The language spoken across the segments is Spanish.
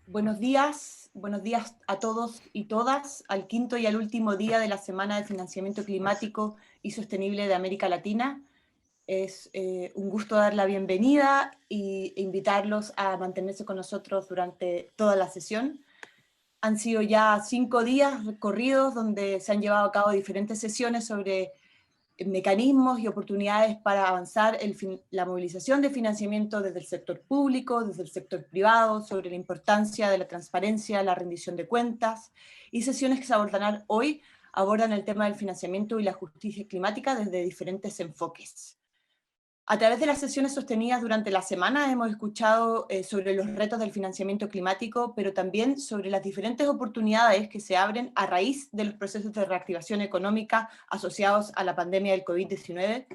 Buenos días a todos y todas, al quinto y al último día de la Semana de Financiamiento Climático y Sostenible de América Latina. Es un gusto dar la bienvenida e invitarlos a mantenerse con nosotros durante toda la sesión. Han sido ya 5 días recorridos donde se han llevado a cabo diferentes sesiones sobre mecanismos y oportunidades para avanzar la movilización de financiamiento desde el sector público, desde el sector privado, sobre la importancia de la transparencia, la rendición de cuentas, y sesiones que se abordarán hoy abordan el tema del financiamiento y la justicia climática desde diferentes enfoques. A través de las sesiones sostenidas durante la semana hemos escuchado sobre los retos del financiamiento climático, pero también sobre las diferentes oportunidades que se abren a raíz de los procesos de reactivación económica asociados a la pandemia del COVID-19,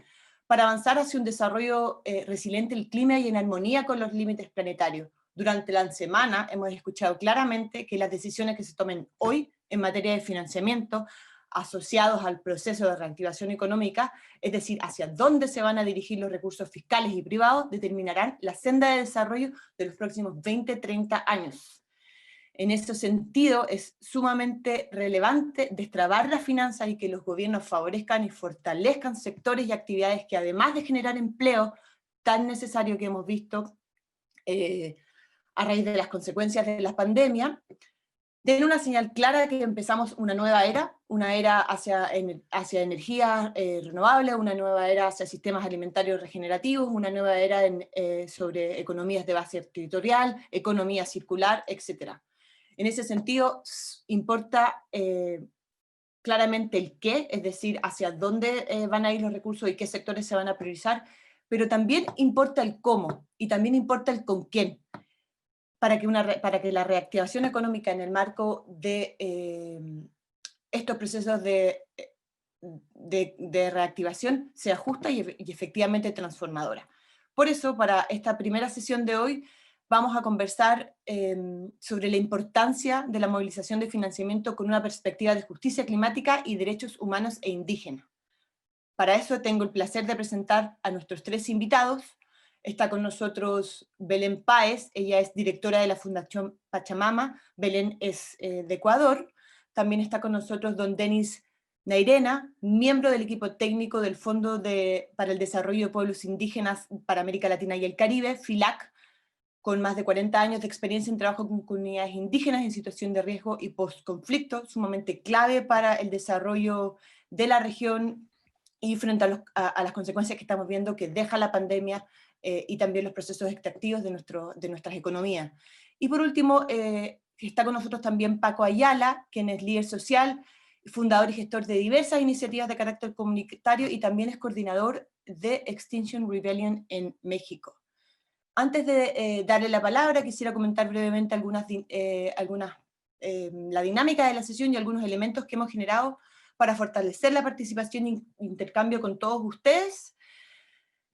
para avanzar hacia un desarrollo resiliente del clima y en armonía con los límites planetarios. Durante la semana hemos escuchado claramente que las decisiones que se tomen hoy en materia de financiamiento asociados al proceso de reactivación económica, es decir, hacia dónde se van a dirigir los recursos fiscales y privados, determinarán la senda de desarrollo de los próximos 20-30 años. En ese sentido, es sumamente relevante destrabar las finanzas y que los gobiernos favorezcan y fortalezcan sectores y actividades que, además de generar empleo tan necesario que hemos visto a raíz de las consecuencias de la pandemia, den una señal clara de que empezamos una era hacia energías renovables, una nueva era hacia sistemas alimentarios regenerativos, una nueva era sobre economías de base territorial, economía circular, etc. En ese sentido, importa claramente el qué, es decir, hacia dónde van a ir los recursos y qué sectores se van a priorizar, pero también importa el cómo, y también importa el con quién, para que la reactivación económica en el marco de estos procesos de reactivación sea justa y efectivamente transformadora. Por eso, para esta primera sesión de hoy, vamos a conversar sobre la importancia de la movilización de financiamiento con una perspectiva de justicia climática y derechos humanos e indígenas. Para eso tengo el placer de presentar a nuestros 3 invitados. Está con nosotros Belén Páez, ella es directora de la Fundación Pachamama, Belén es de Ecuador. También está con nosotros don Denis Nairena, miembro del equipo técnico del Fondo para el Desarrollo de Pueblos Indígenas para América Latina y el Caribe, FILAC, con más de 40 años de experiencia en trabajo con comunidades indígenas en situación de riesgo y post-conflicto, sumamente clave para el desarrollo de la región y frente a las consecuencias que estamos viendo que deja la pandemia y también los procesos extractivos de nuestras economías. Y por último, está con nosotros también Paco Ayala, quien es líder social, fundador y gestor de diversas iniciativas de carácter comunitario y también es coordinador de Extinction Rebellion en México. Antes de darle la palabra, quisiera comentar brevemente la dinámica de la sesión y algunos elementos que hemos generado para fortalecer la participación e intercambio con todos ustedes.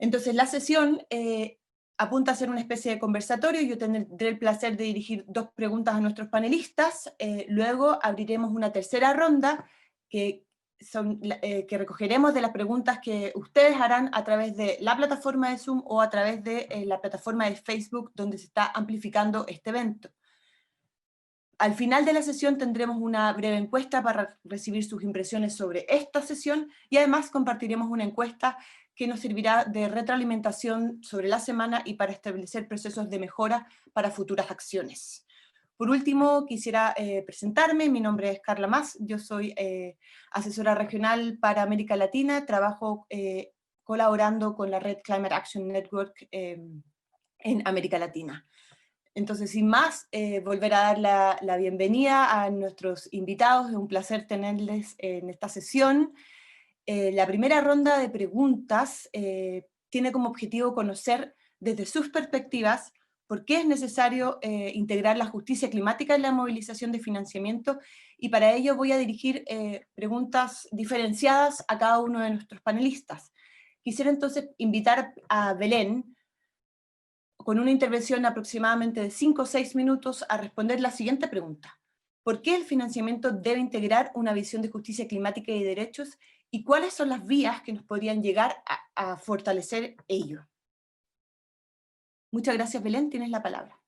Entonces, la sesión apunta a ser una especie de conversatorio. Yo tendré el placer de dirigir 2 preguntas a nuestros panelistas. Luego abriremos una tercera ronda que recogeremos de las preguntas que ustedes harán a través de la plataforma de Zoom o a través de la plataforma de Facebook donde se está amplificando este evento. Al final de la sesión tendremos una breve encuesta para recibir sus impresiones sobre esta sesión y además compartiremos una encuesta que nos servirá de retroalimentación sobre la semana y para establecer procesos de mejora para futuras acciones. Por último, quisiera presentarme. Mi nombre es Carla Mas, yo soy asesora regional para América Latina, trabajo colaborando con la red Climate Action Network en América Latina. Entonces, sin más, volver a dar la bienvenida a nuestros invitados. Es un placer tenerles en esta sesión. La primera ronda de preguntas tiene como objetivo conocer desde sus perspectivas por qué es necesario integrar la justicia climática en la movilización de financiamiento, y para ello voy a dirigir preguntas diferenciadas a cada uno de nuestros panelistas. Quisiera entonces invitar a Belén, con una intervención aproximadamente de 5 o 6 minutos, a responder la siguiente pregunta. ¿Por qué el financiamiento debe integrar una visión de justicia climática y derechos? ¿Y cuáles son las vías que nos podrían llegar a fortalecer ello? Muchas gracias, Belén, tienes la palabra.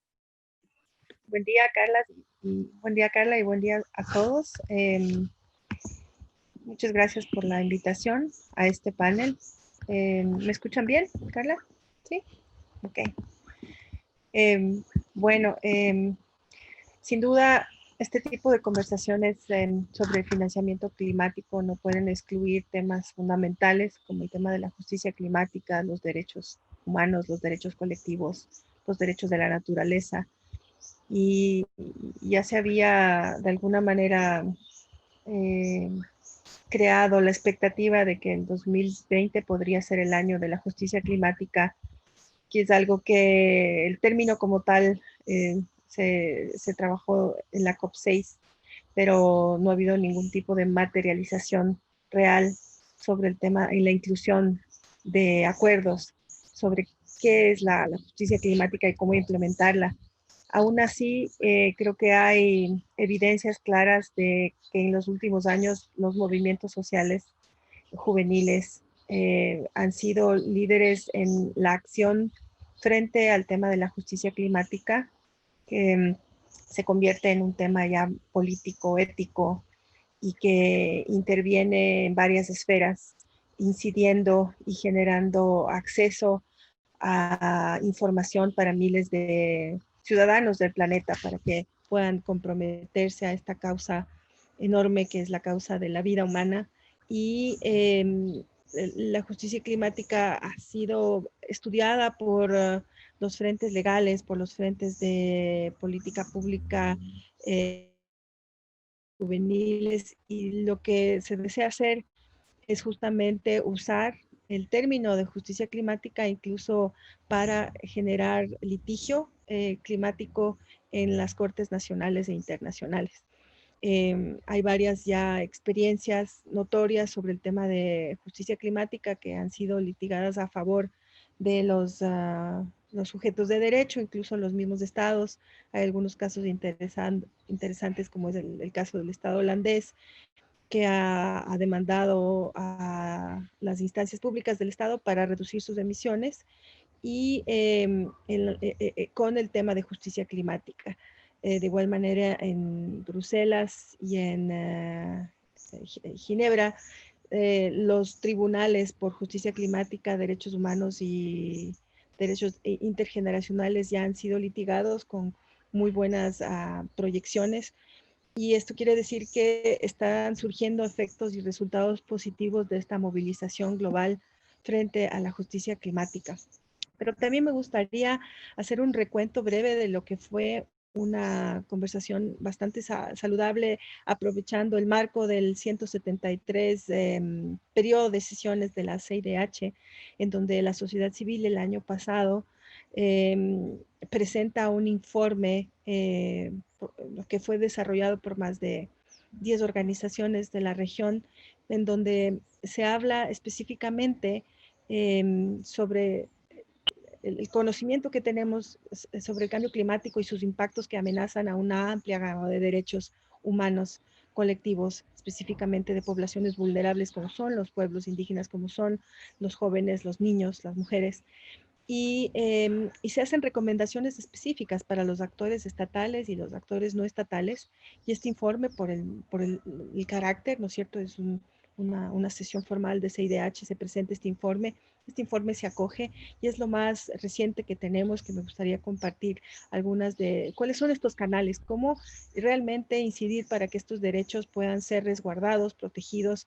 Buen día, Carla, y buen día a todos. Muchas gracias por la invitación a este panel. ¿Me escuchan bien, Carla? Sí, ok. Bueno, sin duda, este tipo de conversaciones sobre financiamiento climático no pueden excluir temas fundamentales como el tema de la justicia climática, los derechos humanos, los derechos colectivos, los derechos de la naturaleza. Y ya se había de alguna manera eh, creado la expectativa de que el 2020 podría ser el año de la justicia climática, que es algo que el término como tal se trabajó en la COP6, pero no ha habido ningún tipo de materialización real sobre el tema y la inclusión de acuerdos sobre qué es la justicia climática y cómo implementarla. Aún así, creo que hay evidencias claras de que en los últimos años los movimientos sociales juveniles han sido líderes en la acción frente al tema de la justicia climática, que se convierte en un tema ya político, ético y que interviene en varias esferas, incidiendo y generando acceso a información para miles de ciudadanos del planeta para que puedan comprometerse a esta causa enorme que es la causa de la vida humana. Y la justicia climática ha sido estudiada por los frentes legales, por los frentes de política pública juveniles, y lo que se desea hacer es justamente usar el término de justicia climática incluso para generar litigio climático en las cortes nacionales e internacionales. Hay varias ya experiencias notorias sobre el tema de justicia climática que han sido litigadas a favor de los sujetos de derecho, incluso los mismos estados. Hay algunos casos interesantes, como es el caso del estado holandés, que ha demandado a las instancias públicas del Estado para reducir sus emisiones y con el tema de justicia climática. De igual manera, en Bruselas y en Ginebra, los tribunales por justicia climática, derechos humanos y derechos intergeneracionales ya han sido litigados con muy buenas proyecciones, y esto quiere decir que están surgiendo efectos y resultados positivos de esta movilización global frente a la justicia climática. Pero también me gustaría hacer un recuento breve de lo que fue una conversación bastante saludable, aprovechando el marco del 173 periodo de sesiones de la CIDH, en donde la sociedad civil el año pasado presenta un informe que fue desarrollado por más de 10 organizaciones de la región, en donde se habla específicamente sobre el conocimiento que tenemos sobre el cambio climático y sus impactos que amenazan a una amplia gama de derechos humanos colectivos, específicamente de poblaciones vulnerables como son los pueblos indígenas, como son los jóvenes, los niños, las mujeres. Y se hacen recomendaciones específicas para los actores estatales y los actores no estatales. Y este informe, por el carácter, ¿no es cierto? Es una sesión formal de CIDH, se presenta este informe. Este informe se acoge y es lo más reciente que tenemos, que me gustaría compartir algunas de cuáles son estos canales, cómo realmente incidir para que estos derechos puedan ser resguardados, protegidos,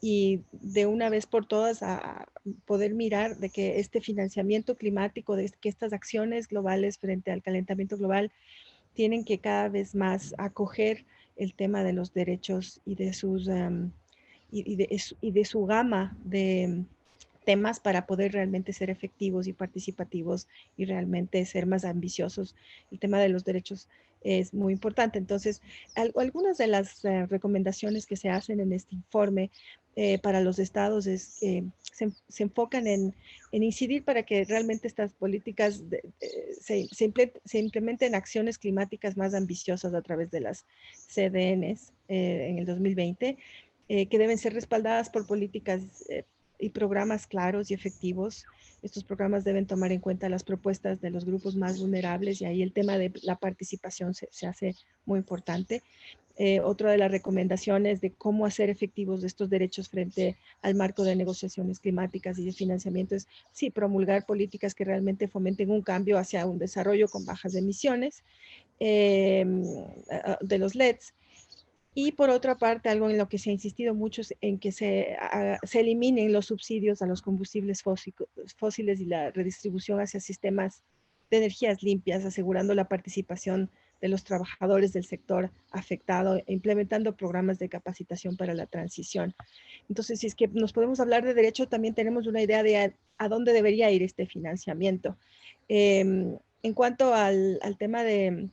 y de una vez por todas a poder mirar de que este financiamiento climático, de que estas acciones globales frente al calentamiento global tienen que cada vez más acoger el tema de los derechos y de su gama de temas para poder realmente ser efectivos y participativos y realmente ser más ambiciosos. El tema de los derechos es muy importante. Entonces, algunas de las recomendaciones que se hacen en este informe para los estados es que se enfocan en incidir para que realmente estas políticas se implementen acciones climáticas más ambiciosas a través de las CDNs en el 2020, que deben ser respaldadas por políticas y programas claros y efectivos, Estos programas deben tomar en cuenta las propuestas de los grupos más vulnerables y ahí el tema de la participación se hace muy importante. Otra de las recomendaciones de cómo hacer efectivos estos derechos frente al marco de negociaciones climáticas y de financiamiento es, sí, promulgar políticas que realmente fomenten un cambio hacia un desarrollo con bajas emisiones de los LEDs. Y por otra parte, algo en lo que se ha insistido mucho es en que se eliminen los subsidios a los combustibles fósiles y la redistribución hacia sistemas de energías limpias, asegurando la participación de los trabajadores del sector afectado e implementando programas de capacitación para la transición. Entonces, si es que nos podemos hablar de derecho, también tenemos una idea de a dónde debería ir este financiamiento. En cuanto al tema de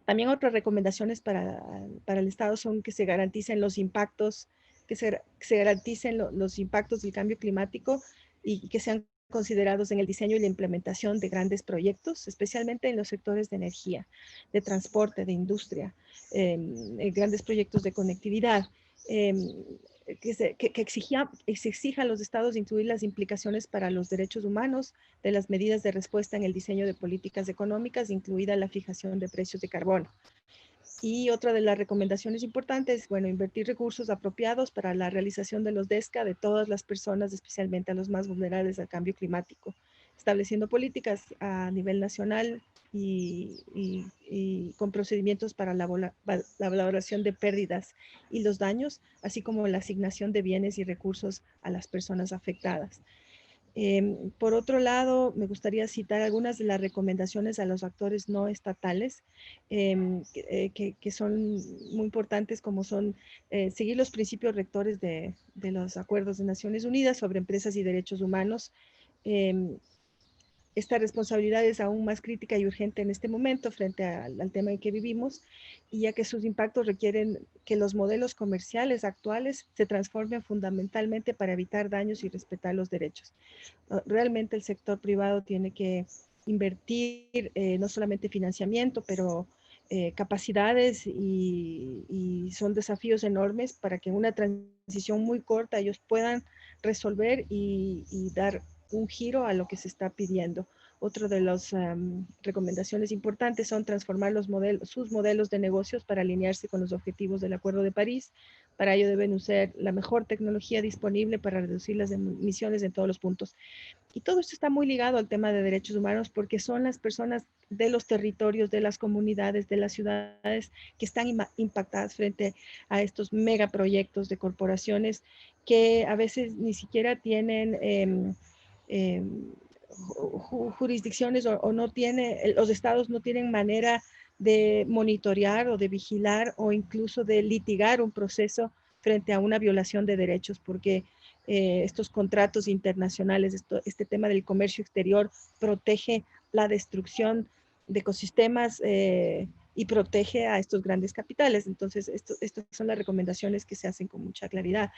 también otras recomendaciones para el Estado son que se garanticen los impactos, que se garanticen los impactos del cambio climático y que sean considerados en el diseño y la implementación de grandes proyectos, especialmente en los sectores de energía, de transporte, de industria, grandes proyectos de conectividad. Eh, se exija a los estados incluir las implicaciones para los derechos humanos de las medidas de respuesta en el diseño de políticas económicas, incluida la fijación de precios de carbono. Y otra de las recomendaciones importantes, bueno, invertir recursos apropiados para la realización de los DESCA de todas las personas, especialmente a los más vulnerables al cambio climático, estableciendo políticas a nivel nacional y con procedimientos para la valoración de pérdidas y los daños, así como la asignación de bienes y recursos a las personas afectadas. Por otro lado, me gustaría citar algunas de las recomendaciones a los actores no estatales que son muy importantes, como son seguir los principios rectores de los acuerdos de Naciones Unidas sobre empresas y derechos humanos. Eh, Esta responsabilidad es aún más crítica y urgente en este momento frente al tema en que vivimos, y ya que sus impactos requieren que los modelos comerciales actuales se transformen fundamentalmente para evitar daños y respetar los derechos. Realmente el sector privado tiene que invertir no solamente financiamiento, pero capacidades y son desafíos enormes para que en una transición muy corta ellos puedan resolver y dar un giro a lo que se está pidiendo. Otro de las recomendaciones importantes son transformar sus modelos de negocios para alinearse con los objetivos del Acuerdo de París. Para ello deben usar la mejor tecnología disponible para reducir las emisiones en todos los puntos. Y todo esto está muy ligado al tema de derechos humanos porque son las personas de los territorios, de las comunidades, de las ciudades que están impactadas frente a estos megaproyectos de corporaciones que a veces ni siquiera tienen jurisdicciones o no tiene, los estados no tienen manera de monitorear o de vigilar o incluso de litigar un proceso frente a una violación de derechos, porque estos contratos internacionales, este tema del comercio exterior protege la destrucción de ecosistemas y protege a estos grandes capitales. Entonces, estas son las recomendaciones que se hacen con mucha claridad.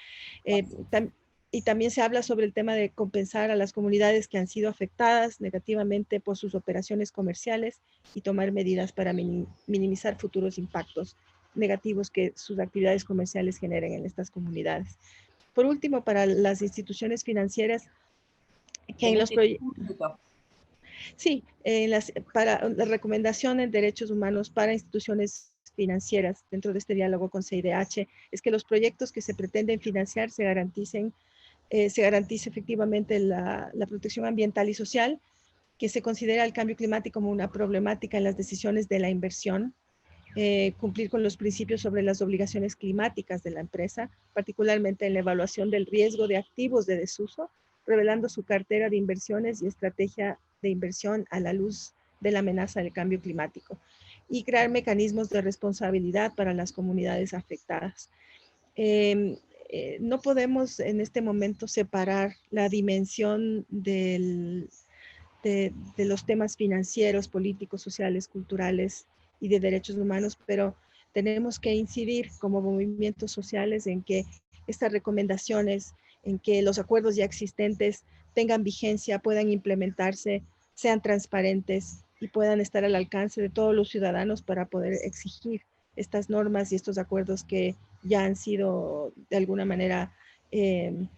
Y también se habla sobre el tema de compensar a las comunidades que han sido afectadas negativamente por sus operaciones comerciales y tomar medidas para minimizar futuros impactos negativos que sus actividades comerciales generen en estas comunidades. Por último, para las instituciones financieras, que en los proyectos... Sí, para la recomendación en derechos humanos para instituciones financieras dentro de este diálogo con CIDH es que los proyectos que se pretenden financiar se garantice efectivamente la protección ambiental y social, que se considera el cambio climático como una problemática en las decisiones de la inversión, cumplir con los principios sobre las obligaciones climáticas de la empresa, particularmente en la evaluación del riesgo de activos de desuso, revelando su cartera de inversiones y estrategia de inversión a la luz de la amenaza del cambio climático, y crear mecanismos de responsabilidad para las comunidades afectadas. No podemos en este momento separar la dimensión de los temas financieros, políticos, sociales, culturales y de derechos humanos, pero tenemos que incidir como movimientos sociales en que estas recomendaciones, en que los acuerdos ya existentes tengan vigencia, puedan implementarse, sean transparentes y puedan estar al alcance de todos los ciudadanos para poder exigir estas normas y estos acuerdos que ya han sido de alguna manera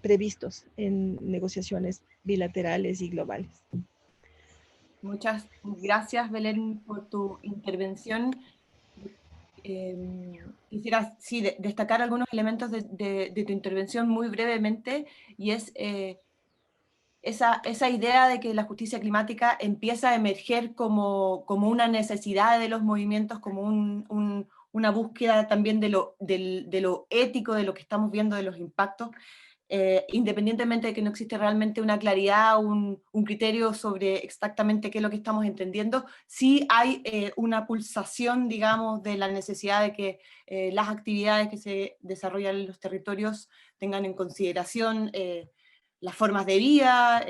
previstos en negociaciones bilaterales y globales. Muchas gracias, Belén, por tu intervención. Quisiera sí, destacar algunos elementos de tu intervención muy brevemente, y es esa idea de que la justicia climática empieza a emerger como una necesidad de los movimientos, como una búsqueda también de lo ético, de lo que estamos viendo, de los impactos, independientemente de que no existe realmente una claridad, un criterio sobre exactamente qué es lo que estamos entendiendo. Sí hay una pulsación, digamos, de la necesidad de que las actividades que se desarrollan en los territorios tengan en consideración las formas de vida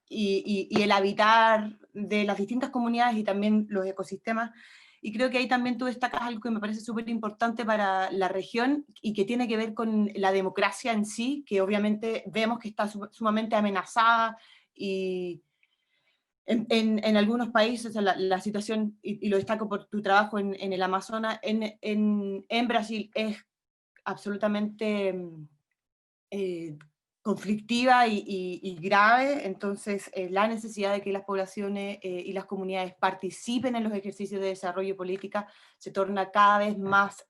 y el habitar de las distintas comunidades y también los ecosistemas. Y creo que ahí también tú destacas algo que me parece súper importante para la región y que tiene que ver con la democracia en sí, que obviamente vemos que está sumamente amenazada, y en algunos países, o sea, la situación, y lo destaco por tu trabajo en el Amazonas, en Brasil es absolutamente eh, conflictiva y grave. Entonces la necesidad de que las poblaciones y las comunidades participen en los ejercicios de desarrollo y política se torna cada vez más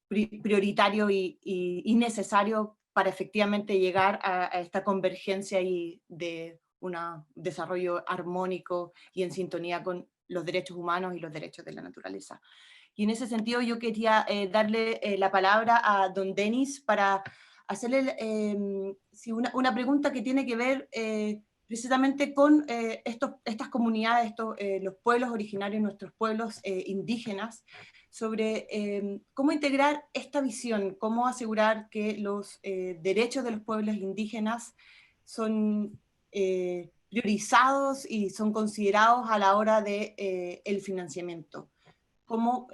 prioritario y necesario para efectivamente llegar a esta convergencia y de un desarrollo armónico y en sintonía con los derechos humanos y los derechos de la naturaleza. Y en ese sentido yo quería darle la palabra a don Denis para hacerle sí, una pregunta que tiene que ver precisamente con estas comunidades, los pueblos originarios, nuestros pueblos indígenas, sobre cómo integrar esta visión, cómo asegurar que los derechos de los pueblos indígenas son priorizados y son considerados a la hora de el financiamiento. Cómo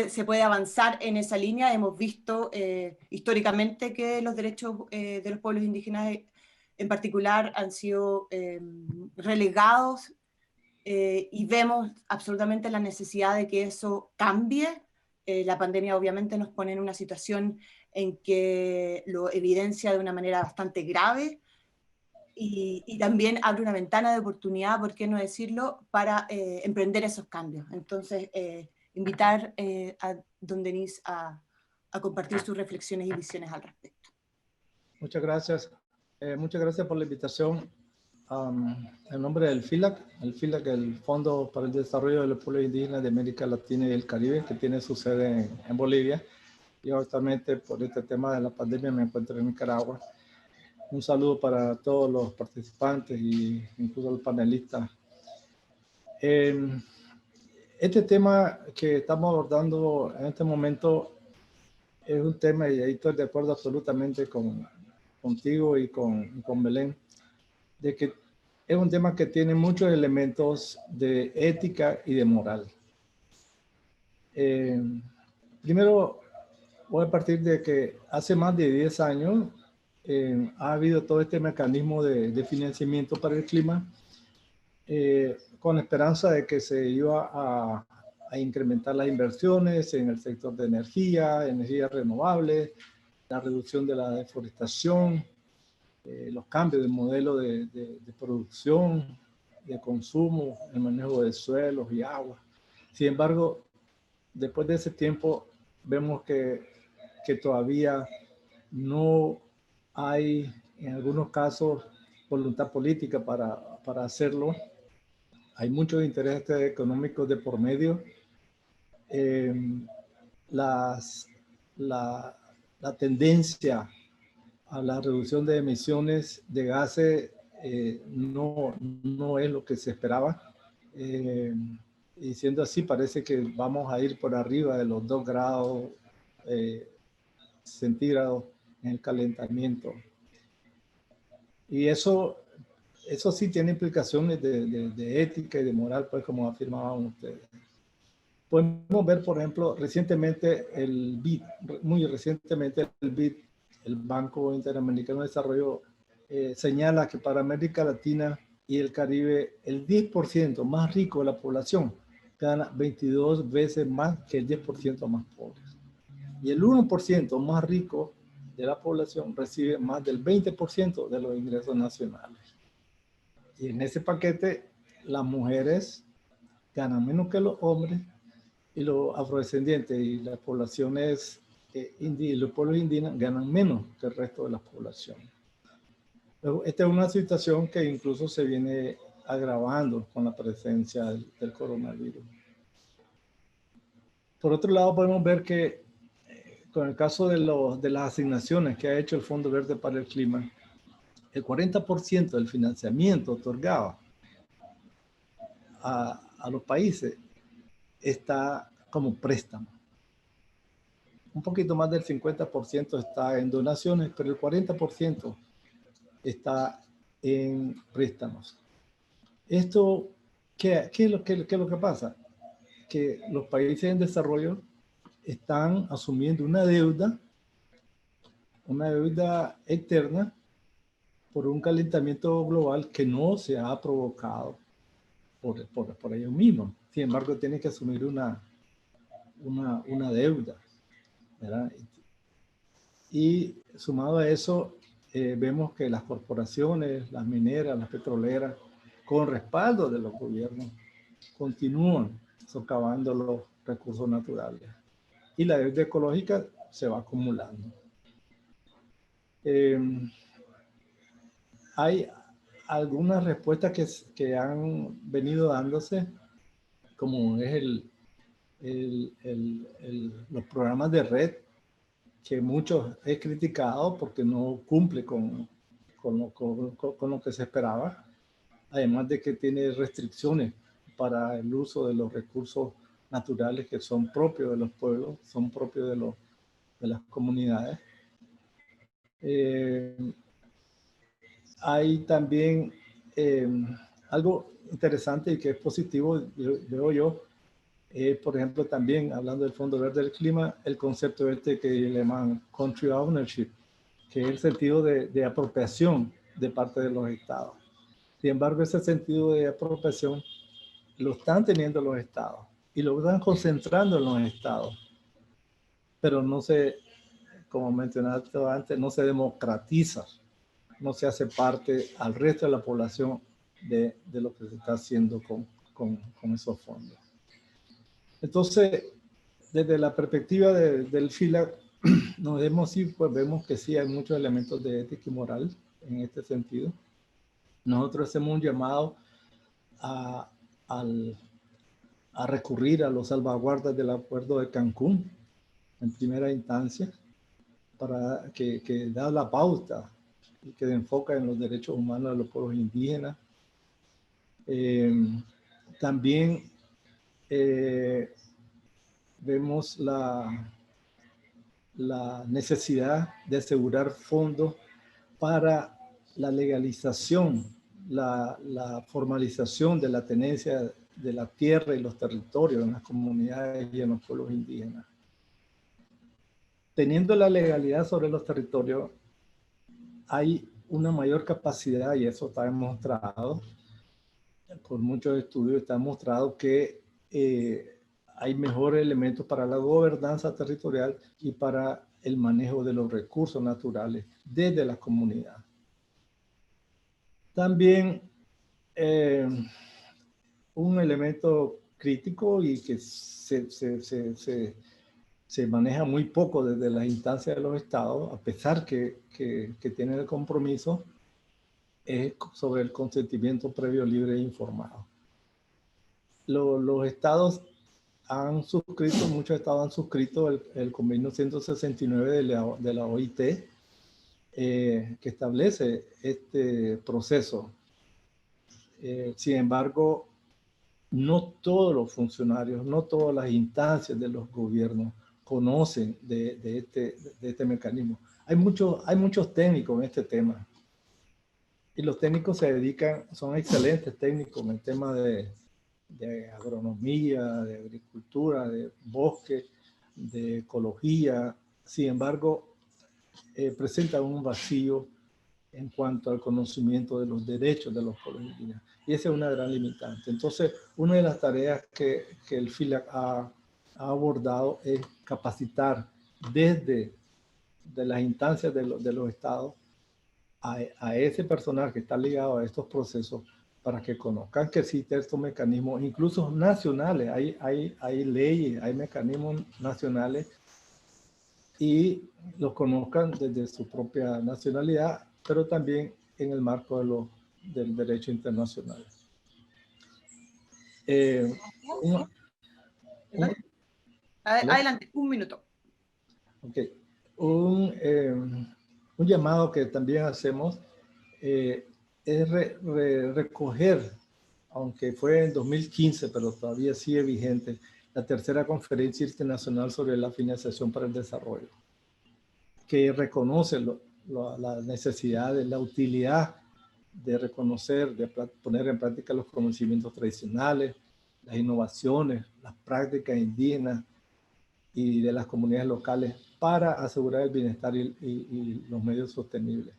se puede avanzar en esa línea. Hemos visto históricamente que los derechos de los pueblos indígenas en particular han sido relegados, y vemos absolutamente la necesidad de que eso cambie. La pandemia obviamente nos pone en una situación en que lo evidencia de una manera bastante grave, y también abre una ventana de oportunidad, por qué no decirlo, para emprender esos cambios. Entonces, invitar a don Denis a compartir sus reflexiones y visiones al respecto. Muchas gracias. Muchas gracias por la invitación. En nombre del FILAC, el Fondo para el Desarrollo de los Pueblos Indígenas de América Latina y el Caribe, que tiene su sede en Bolivia. Yo actualmente, por este tema de la pandemia, me encuentro en Nicaragua. Un saludo para todos los participantes y incluso los panelistas. Este tema que estamos abordando en este momento es un tema, y ahí estoy de acuerdo absolutamente contigo y con Belén, de que es un tema que tiene muchos elementos de ética y de moral. Primero, voy a partir de que hace más de 10 años ha habido todo este mecanismo de financiamiento para el clima, con la esperanza de que se iba a incrementar las inversiones en el sector de energías renovables, la reducción de la deforestación, los cambios de modelo de producción, de consumo, el manejo de suelos y agua. Sin embargo, después de ese tiempo, vemos que todavía no hay, en algunos casos, voluntad política para hacerlo. Hay muchos intereses económicos de por medio. La tendencia a la reducción de emisiones de gases no es lo que se esperaba. Y siendo así, parece que vamos a ir por arriba de los 2 grados centígrados en el calentamiento. Y eso sí tiene implicaciones de ética y de moral, pues, como afirmaban ustedes. Podemos ver, por ejemplo, recientemente muy recientemente el BID, el Banco Interamericano de Desarrollo, señala que para América Latina y el Caribe, el 10% más rico de la población gana 22 veces más que el 10% más pobre. Y el 1% más rico de la población recibe más del 20% de los ingresos nacionales. Y en ese paquete, las mujeres ganan menos que los hombres y los afrodescendientes y las poblaciones y los pueblos indígenas ganan menos que el resto de la población. Pero esta es una situación que incluso se viene agravando con la presencia del coronavirus. Por otro lado, podemos ver que con el caso de las asignaciones que ha hecho el Fondo Verde para el Clima, el 40% del financiamiento otorgado a los países está como préstamo. Un poquito más del 50% está en donaciones, pero el 40% está en préstamos. Esto, ¿qué es lo que pasa? Que los países en desarrollo están asumiendo una deuda externa por un calentamiento global que no se ha provocado por ellos mismos. Sin embargo, tienen que asumir una deuda, ¿verdad? Y sumado a eso, vemos que las corporaciones, las mineras, las petroleras, con respaldo de los gobiernos, continúan socavando los recursos naturales. Y la deuda ecológica se va acumulando. Hay algunas respuestas que han venido dándose, como es los programas de red, que muchos he criticado porque no cumple con lo que se esperaba, además de que tiene restricciones para el uso de los recursos naturales que son propios de los pueblos, son propios de las comunidades. Hay también algo interesante y que es positivo, veo yo, por ejemplo, también hablando del Fondo Verde del Clima, el concepto que le llaman country ownership, que es el sentido de apropiación de parte de los estados. Sin embargo, ese sentido de apropiación lo están teniendo los estados y lo están concentrando en los estados, pero no se, como mencionaste antes, no se democratiza, no se hace parte al resto de la población de lo que se está haciendo con esos fondos. Entonces, desde la perspectiva del FILAC, vemos que sí hay muchos elementos de ética y moral en este sentido. Nosotros hacemos un llamado a recurrir a los salvaguardas del Acuerdo de Cancún en primera instancia, para que da la pauta y que enfoca en los derechos humanos de los pueblos indígenas. También vemos la necesidad de asegurar fondos para la legalización, la formalización de la tenencia de la tierra y los territorios en las comunidades y en los pueblos indígenas. Teniendo la legalidad sobre los territorios, hay una mayor capacidad, y eso está demostrado, por muchos estudios está demostrado que hay mejores elementos para la gobernanza territorial y para el manejo de los recursos naturales desde la comunidad. También un elemento crítico y que se maneja muy poco desde las instancias de los estados, a pesar que tienen el compromiso, es sobre el consentimiento previo, libre e informado. Los estados han suscrito, muchos estados han suscrito el convenio 169 de la OIT, que establece este proceso. Sin embargo, no todos los funcionarios, no todas las instancias de los gobiernos conocen de este mecanismo. Hay muchos técnicos en este tema. Y los técnicos son excelentes técnicos en el tema de agronomía, de agricultura, de bosque, de ecología. Sin embargo, presenta un vacío en cuanto al conocimiento de los derechos de los pueblos indígenas. Y esa es una gran limitante. Entonces, una de las tareas que el FILAC ha abordado es capacitar desde las instancias de los estados a ese personal que está ligado a estos procesos para que conozcan que existen estos mecanismos, incluso nacionales. Hay leyes, hay mecanismos nacionales y los conozcan desde su propia nacionalidad, pero también en el marco del derecho internacional. Adelante, un minuto. Ok. Un llamado que también hacemos es recoger, aunque fue en 2015, pero todavía sigue vigente, la tercera conferencia internacional sobre la financiación para el desarrollo, que reconoce la necesidad, la utilidad de reconocer, de poner en práctica los conocimientos tradicionales, las innovaciones, las prácticas indígenas y de las comunidades locales para asegurar el bienestar y los medios sostenibles.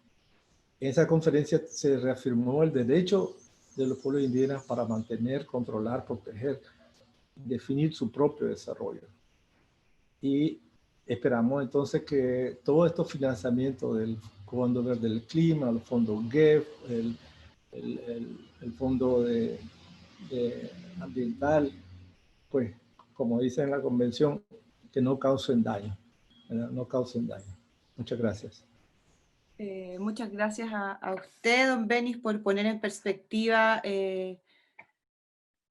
En esa conferencia se reafirmó el derecho de los pueblos indígenas para mantener, controlar, proteger, definir su propio desarrollo. Y esperamos entonces que todo estos financiamientos del Fondo Verde del Clima, el Fondo GEF, el Fondo Ambiental, pues, como dice en la convención, que no causen daño, ¿verdad? No causen daño. Muchas gracias. Muchas gracias a usted, don Benis, por poner en perspectiva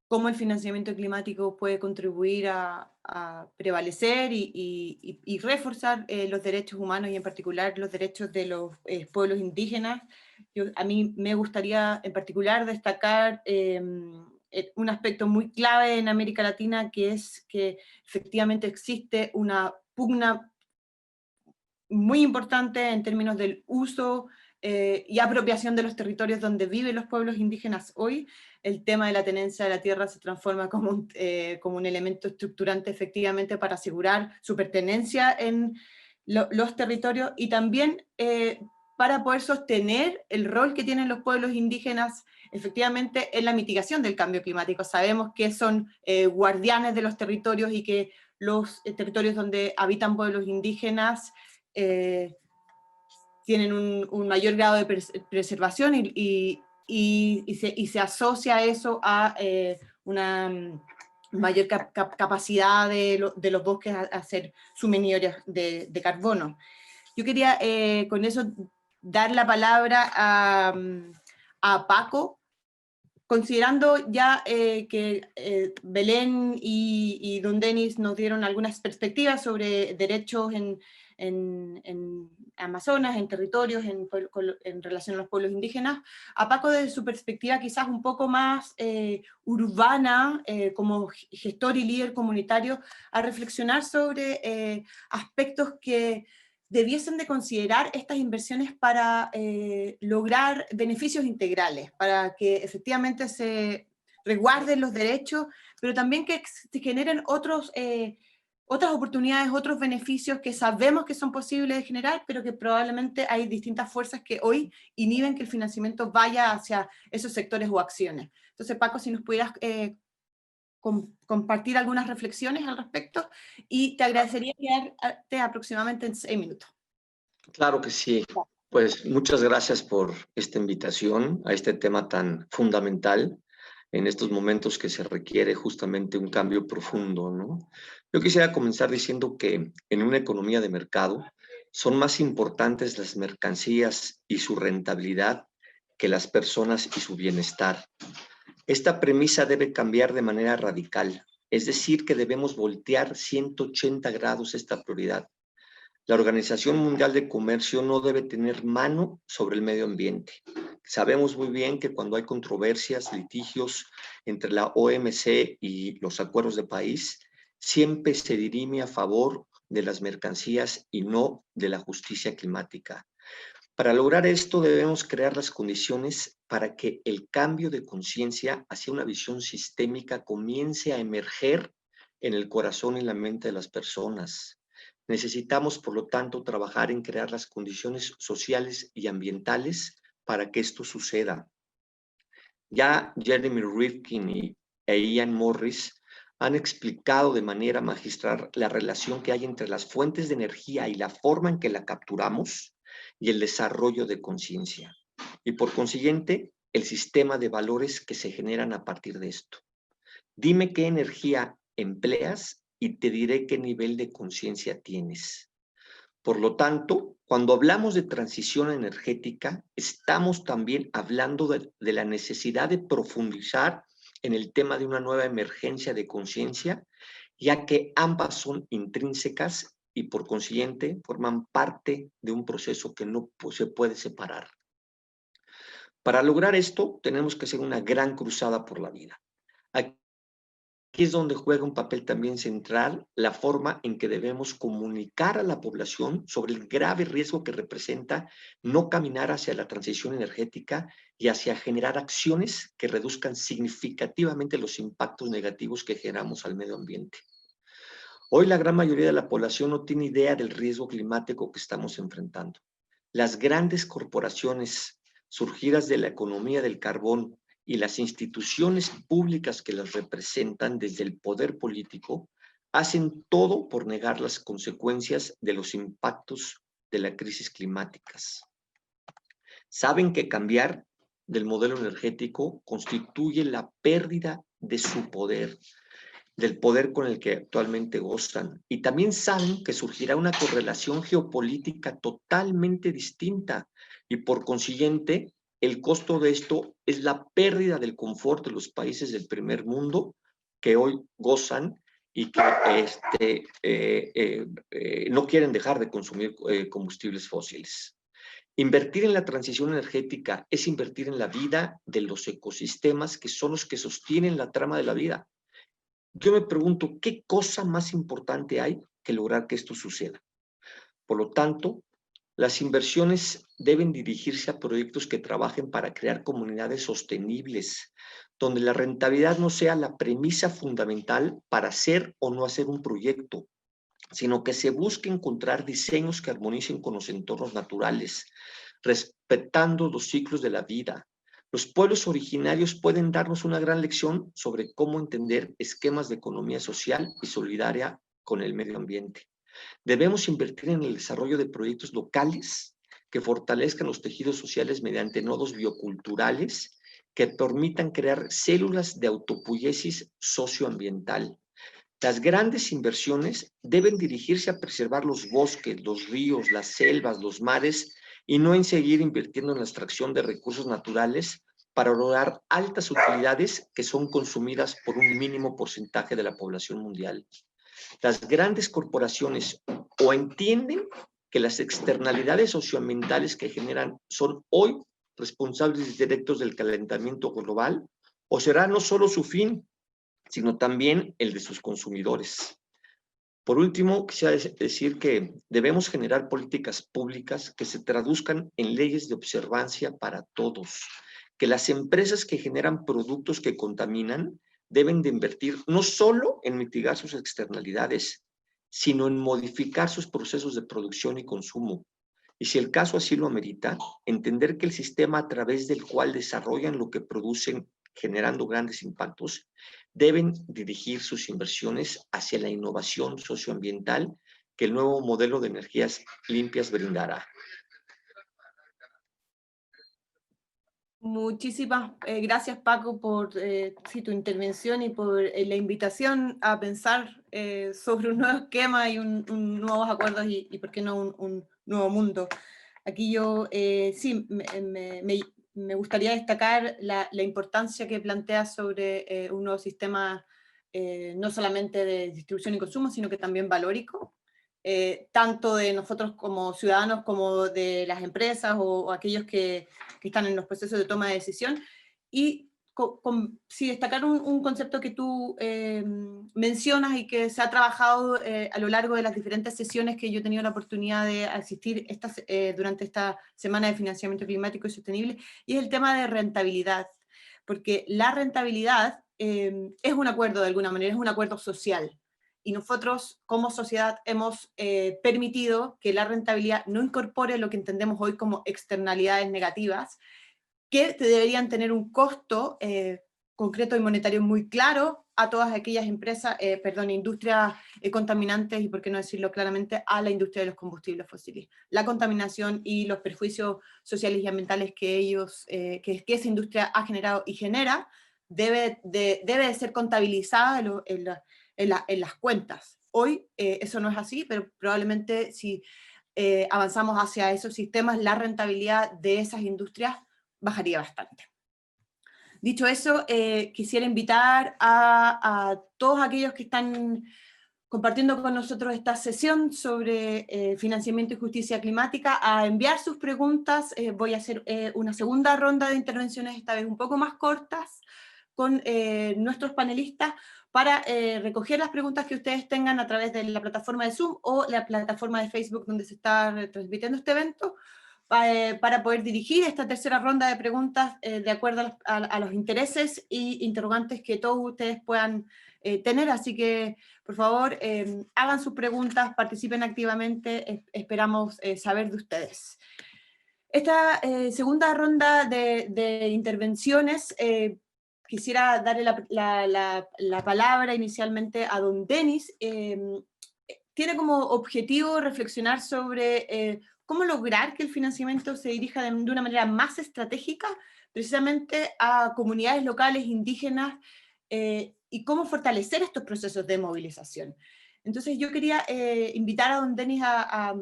cómo el financiamiento climático puede contribuir a prevalecer y reforzar los derechos humanos y en particular los derechos de los pueblos indígenas. A mí me gustaría en particular destacar un aspecto muy clave en América Latina, que es que efectivamente existe una pugna muy importante en términos del uso y apropiación de los territorios donde viven los pueblos indígenas hoy. El tema de la tenencia de la tierra se transforma como un elemento estructurante efectivamente para asegurar su pertenencia en los territorios y también para poder sostener el rol que tienen los pueblos indígenas efectivamente en la mitigación del cambio climático. Sabemos que son guardianes de los territorios y que los territorios donde habitan pueblos indígenas tienen un mayor grado de preservación y se asocia eso a una mayor capacidad de los bosques a hacer suministros de carbono. Yo quería con eso dar la palabra a Paco, considerando ya que Belén y don Denis nos dieron algunas perspectivas sobre derechos en Amazonas, en territorios, en relación a los pueblos indígenas, a Paco desde su perspectiva quizás un poco más urbana, como gestor y líder comunitario, a reflexionar sobre aspectos que debiesen de considerar estas inversiones para lograr beneficios integrales, para que efectivamente se resguarden los derechos, pero también que se generen otras oportunidades, otros beneficios que sabemos que son posibles de generar, pero que probablemente hay distintas fuerzas que hoy inhiben que el financiamiento vaya hacia esos sectores o acciones. Entonces, Paco, si nos pudieras compartir algunas reflexiones al respecto, y te agradecería quedarte aproximadamente en 6 minutos. Claro que sí. Pues muchas gracias por esta invitación a este tema tan fundamental en estos momentos que se requiere justamente un cambio profundo, ¿no? Yo quisiera comenzar diciendo que en una economía de mercado son más importantes las mercancías y su rentabilidad que las personas y su bienestar. Esta premisa debe cambiar de manera radical, es decir, que debemos voltear 180 grados esta prioridad. La Organización Mundial de Comercio no debe tener mano sobre el medio ambiente. Sabemos muy bien que cuando hay controversias, litigios entre la OMC y los acuerdos de París, siempre se dirime a favor de las mercancías y no de la justicia climática. Para lograr esto debemos crear las condiciones para que el cambio de conciencia hacia una visión sistémica comience a emerger en el corazón y la mente de las personas. Necesitamos, por lo tanto, trabajar en crear las condiciones sociales y ambientales para que esto suceda. Ya Jeremy Rifkin e Ian Morris han explicado de manera magistral la relación que hay entre las fuentes de energía y la forma en que la capturamos y el desarrollo de conciencia. Y por consiguiente, el sistema de valores que se generan a partir de esto. Dime qué energía empleas y te diré qué nivel de conciencia tienes. Por lo tanto, cuando hablamos de transición energética, estamos también hablando de la necesidad de profundizar en el tema de una nueva emergencia de conciencia, ya que ambas son intrínsecas y por consiguiente forman parte de un proceso que no se puede separar. Para lograr esto, tenemos que hacer una gran cruzada por la vida. Aquí es donde juega un papel también central la forma en que debemos comunicar a la población sobre el grave riesgo que representa no caminar hacia la transición energética y hacia generar acciones que reduzcan significativamente los impactos negativos que generamos al medio ambiente. Hoy la gran mayoría de la población no tiene idea del riesgo climático que estamos enfrentando. Las grandes corporaciones surgidas de la economía del carbón y las instituciones públicas que las representan desde el poder político hacen todo por negar las consecuencias de los impactos de las crisis climáticas. Saben que cambiar del modelo energético constituye la pérdida de su poder, del poder con el que actualmente gozan. Y también saben que surgirá una correlación geopolítica totalmente distinta y por consiguiente el costo de esto es la pérdida del confort de los países del primer mundo que hoy gozan y que no quieren dejar de consumir combustibles fósiles. Invertir en la transición energética es invertir en la vida de los ecosistemas que son los que sostienen la trama de la vida. Yo me pregunto, ¿qué cosa más importante hay que lograr que esto suceda? Por lo tanto, las inversiones deben dirigirse a proyectos que trabajen para crear comunidades sostenibles, donde la rentabilidad no sea la premisa fundamental para hacer o no hacer un proyecto, sino que se busque encontrar diseños que armonicen con los entornos naturales, respetando los ciclos de la vida. Los pueblos originarios pueden darnos una gran lección sobre cómo entender esquemas de economía social y solidaria con el medio ambiente. Debemos invertir en el desarrollo de proyectos locales que fortalezcan los tejidos sociales mediante nodos bioculturales que permitan crear células de autopoiesis socioambiental. Las grandes inversiones deben dirigirse a preservar los bosques, los ríos, las selvas, los mares y no en seguir invirtiendo en la extracción de recursos naturales para lograr altas utilidades que son consumidas por un mínimo porcentaje de la población mundial. Las grandes corporaciones o entienden que las externalidades socioambientales que generan son hoy responsables directos del calentamiento global, o será no solo su fin, sino también el de sus consumidores. Por último, quisiera decir que debemos generar políticas públicas que se traduzcan en leyes de observancia para todos, que las empresas que generan productos que contaminan deben de invertir no solo en mitigar sus externalidades, sino en modificar sus procesos de producción y consumo. Y si el caso así lo amerita, entender que el sistema a través del cual desarrollan lo que producen generando grandes impactos, deben dirigir sus inversiones hacia la innovación socioambiental que el nuevo modelo de energías limpias brindará. Muchísimas gracias, Paco, por tu intervención y por la invitación a pensar sobre un nuevo esquema y nuevos acuerdos y por qué no, un nuevo mundo. Aquí yo sí, me gustaría destacar la importancia que plantea sobre un nuevo sistema no solamente de distribución y consumo, sino que también valórico, tanto de nosotros como ciudadanos como de las empresas o aquellos que están en los procesos de toma de decisión. Y sí, destacar un concepto que tú mencionas y que se ha trabajado a lo largo de las diferentes sesiones que yo he tenido la oportunidad de asistir durante esta Semana de Financiamiento Climático y Sostenible, y es el tema de rentabilidad, porque la rentabilidad es un acuerdo de alguna manera, es un acuerdo social, y nosotros como sociedad hemos permitido que la rentabilidad no incorpore lo que entendemos hoy como externalidades negativas, que deberían tener un costo concreto y monetario muy claro, a todas aquellas empresas, industrias contaminantes y, por qué no decirlo claramente, a la industria de los combustibles fósiles. La contaminación y los perjuicios sociales y ambientales que esa industria ha generado y genera debe de ser contabilizada en las cuentas. Hoy eso no es así, pero probablemente si avanzamos hacia esos sistemas, la rentabilidad de esas industrias bajaría bastante. Dicho eso, quisiera invitar a todos aquellos que están compartiendo con nosotros esta sesión sobre financiamiento y justicia climática a enviar sus preguntas. Voy a hacer una segunda ronda de intervenciones, esta vez un poco más cortas, con nuestros panelistas para recoger las preguntas que ustedes tengan a través de la plataforma de Zoom o la plataforma de Facebook donde se está transmitiendo este evento, para poder dirigir esta tercera ronda de preguntas de acuerdo a los intereses y interrogantes que todos ustedes puedan tener. Así que, por favor, hagan sus preguntas, participen activamente, esperamos saber de ustedes. Esta segunda ronda de intervenciones, quisiera darle la palabra inicialmente a don Denis. Tiene como objetivo reflexionar sobre cómo lograr que el financiamiento se dirija de una manera más estratégica, precisamente a comunidades locales indígenas, y cómo fortalecer estos procesos de movilización. Entonces yo quería invitar a don Denis a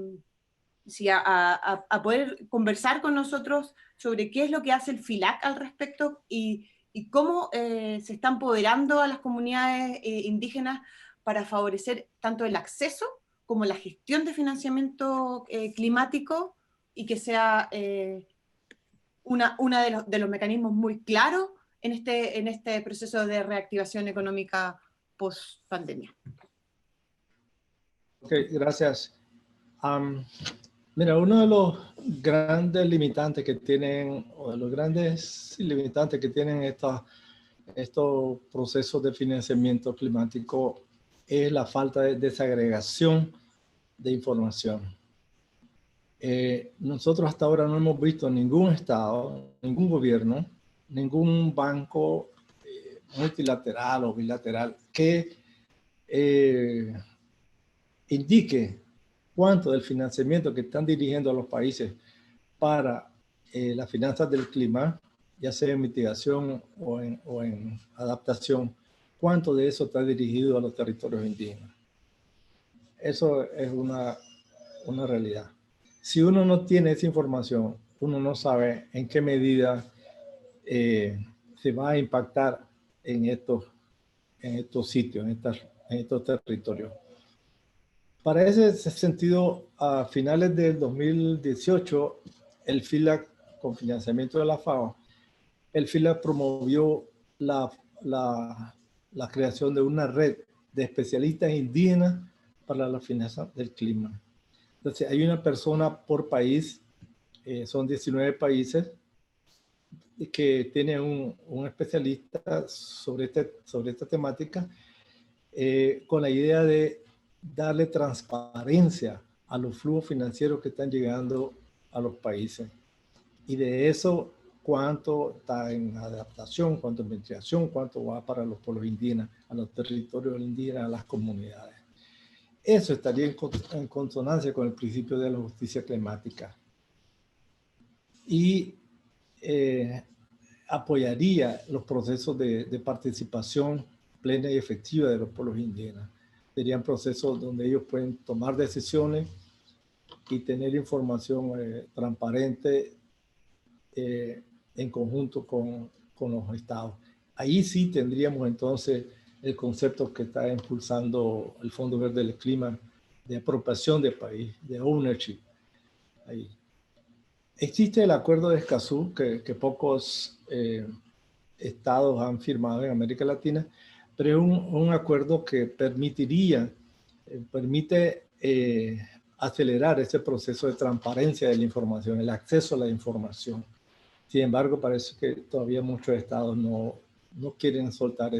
poder conversar con nosotros sobre qué es lo que hace el FILAC al respecto y cómo se está empoderando a las comunidades indígenas para favorecer tanto el acceso como la gestión de financiamiento climático, y que sea una de los mecanismos muy claros en este proceso de reactivación económica post-pandemia. Ok, gracias. Mira, uno de los grandes limitantes que tienen, o de los grandes limitantes que tienen estos procesos de financiamiento climático es la falta de desagregación de información. Nosotros hasta ahora no hemos visto ningún estado, ningún gobierno, ningún banco multilateral o bilateral que indique cuánto del financiamiento que están dirigiendo a los países para las finanzas del clima, ya sea en mitigación o en adaptación, cuánto de eso está dirigido a los territorios indígenas. Eso es una realidad. Si uno no tiene esa información, uno no sabe en qué medida se va a impactar en estos sitios, en estos territorios. Para ese sentido, a finales del 2018, el FILAC, con financiamiento de la FAO, el FILAC promovió la creación de una red de especialistas indígenas para la finanzas del clima. Entonces, hay una persona por país, son 19 países, que tiene un especialista sobre esta temática, con la idea de darle transparencia a los flujos financieros que están llegando a los países. Y de eso, cuánto está en adaptación, cuánto en mitigación, cuánto va para los pueblos indígenas, a los territorios indígenas, a las comunidades. Eso estaría en consonancia con el principio de la justicia climática. Y apoyaría los procesos de participación plena y efectiva de los pueblos indígenas. Serían procesos donde ellos pueden tomar decisiones y tener información transparente en conjunto con los estados. Ahí sí tendríamos entonces el concepto que está impulsando el Fondo Verde del Clima, de apropiación del país, de ownership. Ahí. Existe el Acuerdo de Escazú, que pocos estados han firmado en América Latina, pero es un acuerdo que permite acelerar ese proceso de transparencia de la información, el acceso a la información. Sin embargo, parece que todavía muchos estados no quieren soltar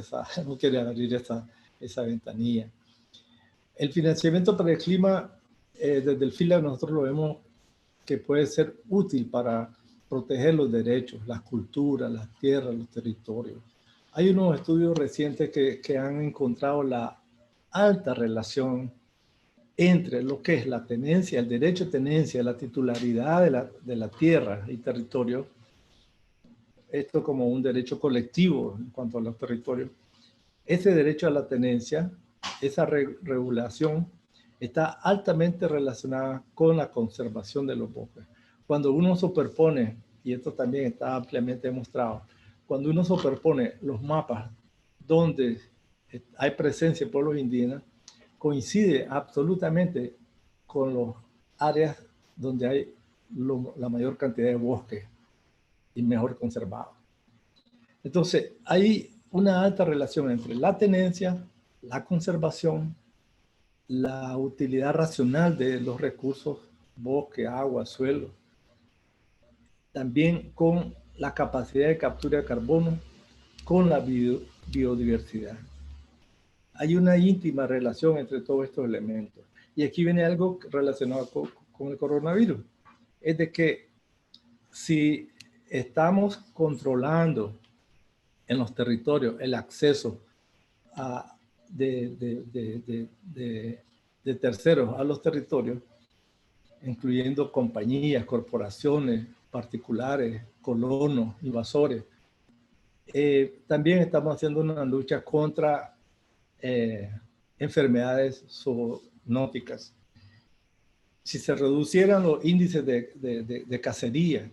no quieren abrir esa ventanilla. El financiamiento para el clima, desde el FILAC nosotros lo vemos que puede ser útil para proteger los derechos, las culturas, las tierras, los territorios. Hay unos estudios recientes que han encontrado la alta relación entre lo que es la tenencia, el derecho de tenencia, la titularidad de la tierra y territorio, esto como un derecho colectivo en cuanto a los territorios. Ese derecho a la tenencia, esa regulación, está altamente relacionada con la conservación de los bosques. Cuando uno superpone, y esto también está ampliamente demostrado, cuando uno superpone los mapas donde hay presencia de pueblos indígenas, coincide absolutamente con las áreas donde hay la mayor cantidad de bosques y mejor conservados. Entonces, hay una alta relación entre la tenencia, la conservación, la utilidad racional de los recursos, bosque, agua, suelo, también con la capacidad de captura de carbono, con la biodiversidad. Hay una íntima relación entre todos estos elementos. Y aquí viene algo relacionado con el coronavirus. Es de que si estamos controlando en los territorios el acceso de terceros a los territorios, incluyendo compañías, corporaciones, particulares, colonos, invasores, también estamos haciendo una lucha contra enfermedades zoonóticas. Si se reducieran los índices de cacería,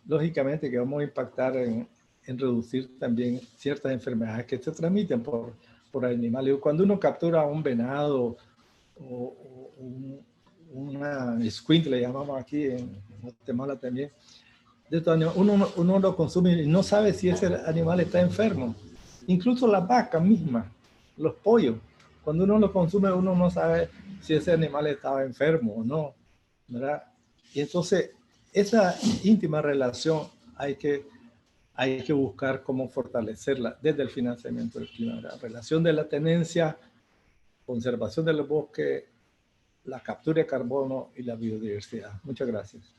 lógicamente que vamos a impactar en reducir también ciertas enfermedades que se transmiten por animales. Cuando uno captura un venado o una escuincle, le llamamos aquí en Guatemala también, de estos animales, uno lo consume y no sabe si ese animal está enfermo. Incluso la vaca misma, los pollos, cuando uno lo consume, uno no sabe si ese animal estaba enfermo o no, ¿verdad? Y entonces, esa íntima relación hay que buscar cómo fortalecerla desde el financiamiento del clima. La relación de la tenencia, conservación del bosque, la captura de carbono y la biodiversidad. Muchas gracias.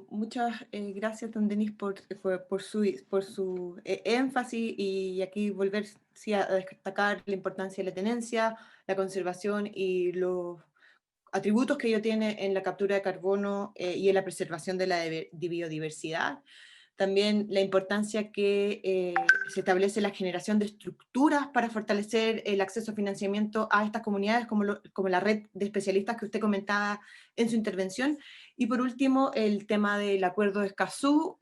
Muchas gracias, don Denis, por su énfasis, y aquí volver a destacar la importancia de la tenencia, la conservación y los atributos que ello tiene en la captura de carbono y en la preservación de la biodiversidad. También la importancia que se establece la generación de estructuras para fortalecer el acceso a financiamiento a estas comunidades, como la red de especialistas que usted comentaba en su intervención. Y por último, el tema del acuerdo de Escazú,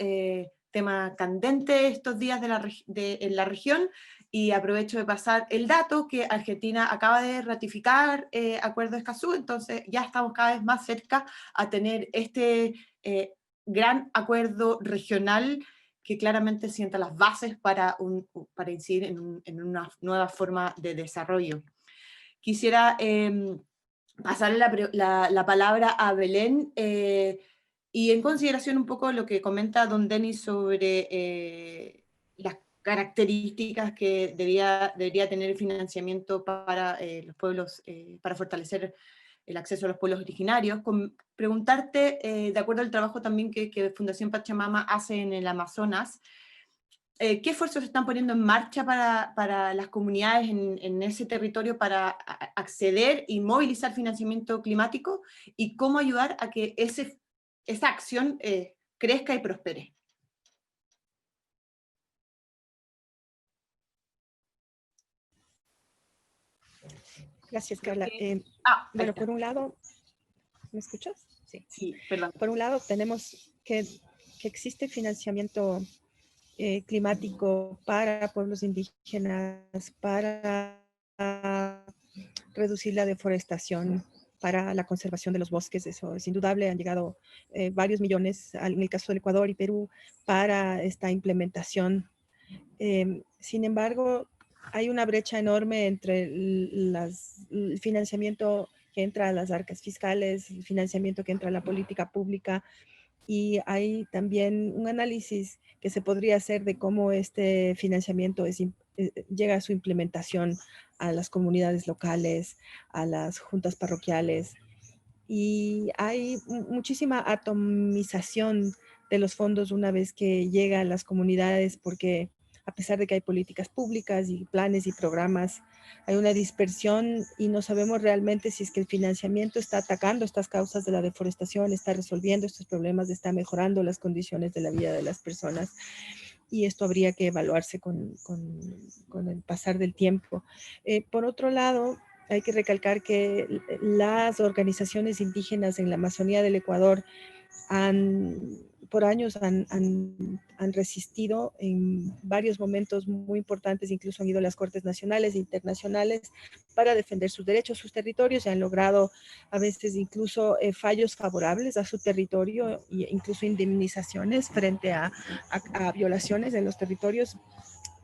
tema candente estos días en la región, y aprovecho de pasar el dato que Argentina acaba de ratificar acuerdo de Escazú, entonces ya estamos cada vez más cerca a tener este gran acuerdo regional que claramente sienta las bases para incidir en una nueva forma de desarrollo. Quisiera pasarle la palabra a Belén, y en consideración un poco lo que comenta don Denis sobre las características que debería tener el financiamiento para los pueblos, para fortalecer el acceso a los pueblos originarios, preguntarte, de acuerdo al trabajo también que Fundación Pachamama hace en el Amazonas, ¿qué esfuerzos se están poniendo en marcha para las comunidades en ese territorio para acceder y movilizar financiamiento climático, y cómo ayudar a que esa acción crezca y prospere? Gracias, Carla. Bueno, por un lado, ¿me escuchas? Sí. Sí, perdón. Por un lado, tenemos que existe financiamiento climático para pueblos indígenas, para reducir la deforestación, para la conservación de los bosques. Eso es indudable. Han llegado varios millones, en el caso del Ecuador y Perú, para esta implementación. Sin embargo, hay una brecha enorme entre el financiamiento que entra a las arcas fiscales, el financiamiento que entra a la política pública, y hay también un análisis que se podría hacer de cómo este financiamiento llega a su implementación a las comunidades locales, a las juntas parroquiales, y hay muchísima atomización de los fondos una vez que llega a las comunidades, porque a pesar de que hay políticas públicas y planes y programas, hay una dispersión y no sabemos realmente si es que el financiamiento está atacando estas causas de la deforestación, está resolviendo estos problemas, está mejorando las condiciones de la vida de las personas. Y esto habría que evaluarse con el pasar del tiempo. Por otro lado, hay que recalcar que las organizaciones indígenas en la Amazonía del Ecuador por años han resistido en varios momentos muy importantes, incluso han ido a las cortes nacionales e internacionales para defender sus derechos, sus territorios, y han logrado a veces incluso fallos favorables a su territorio e incluso indemnizaciones frente a violaciones en los territorios.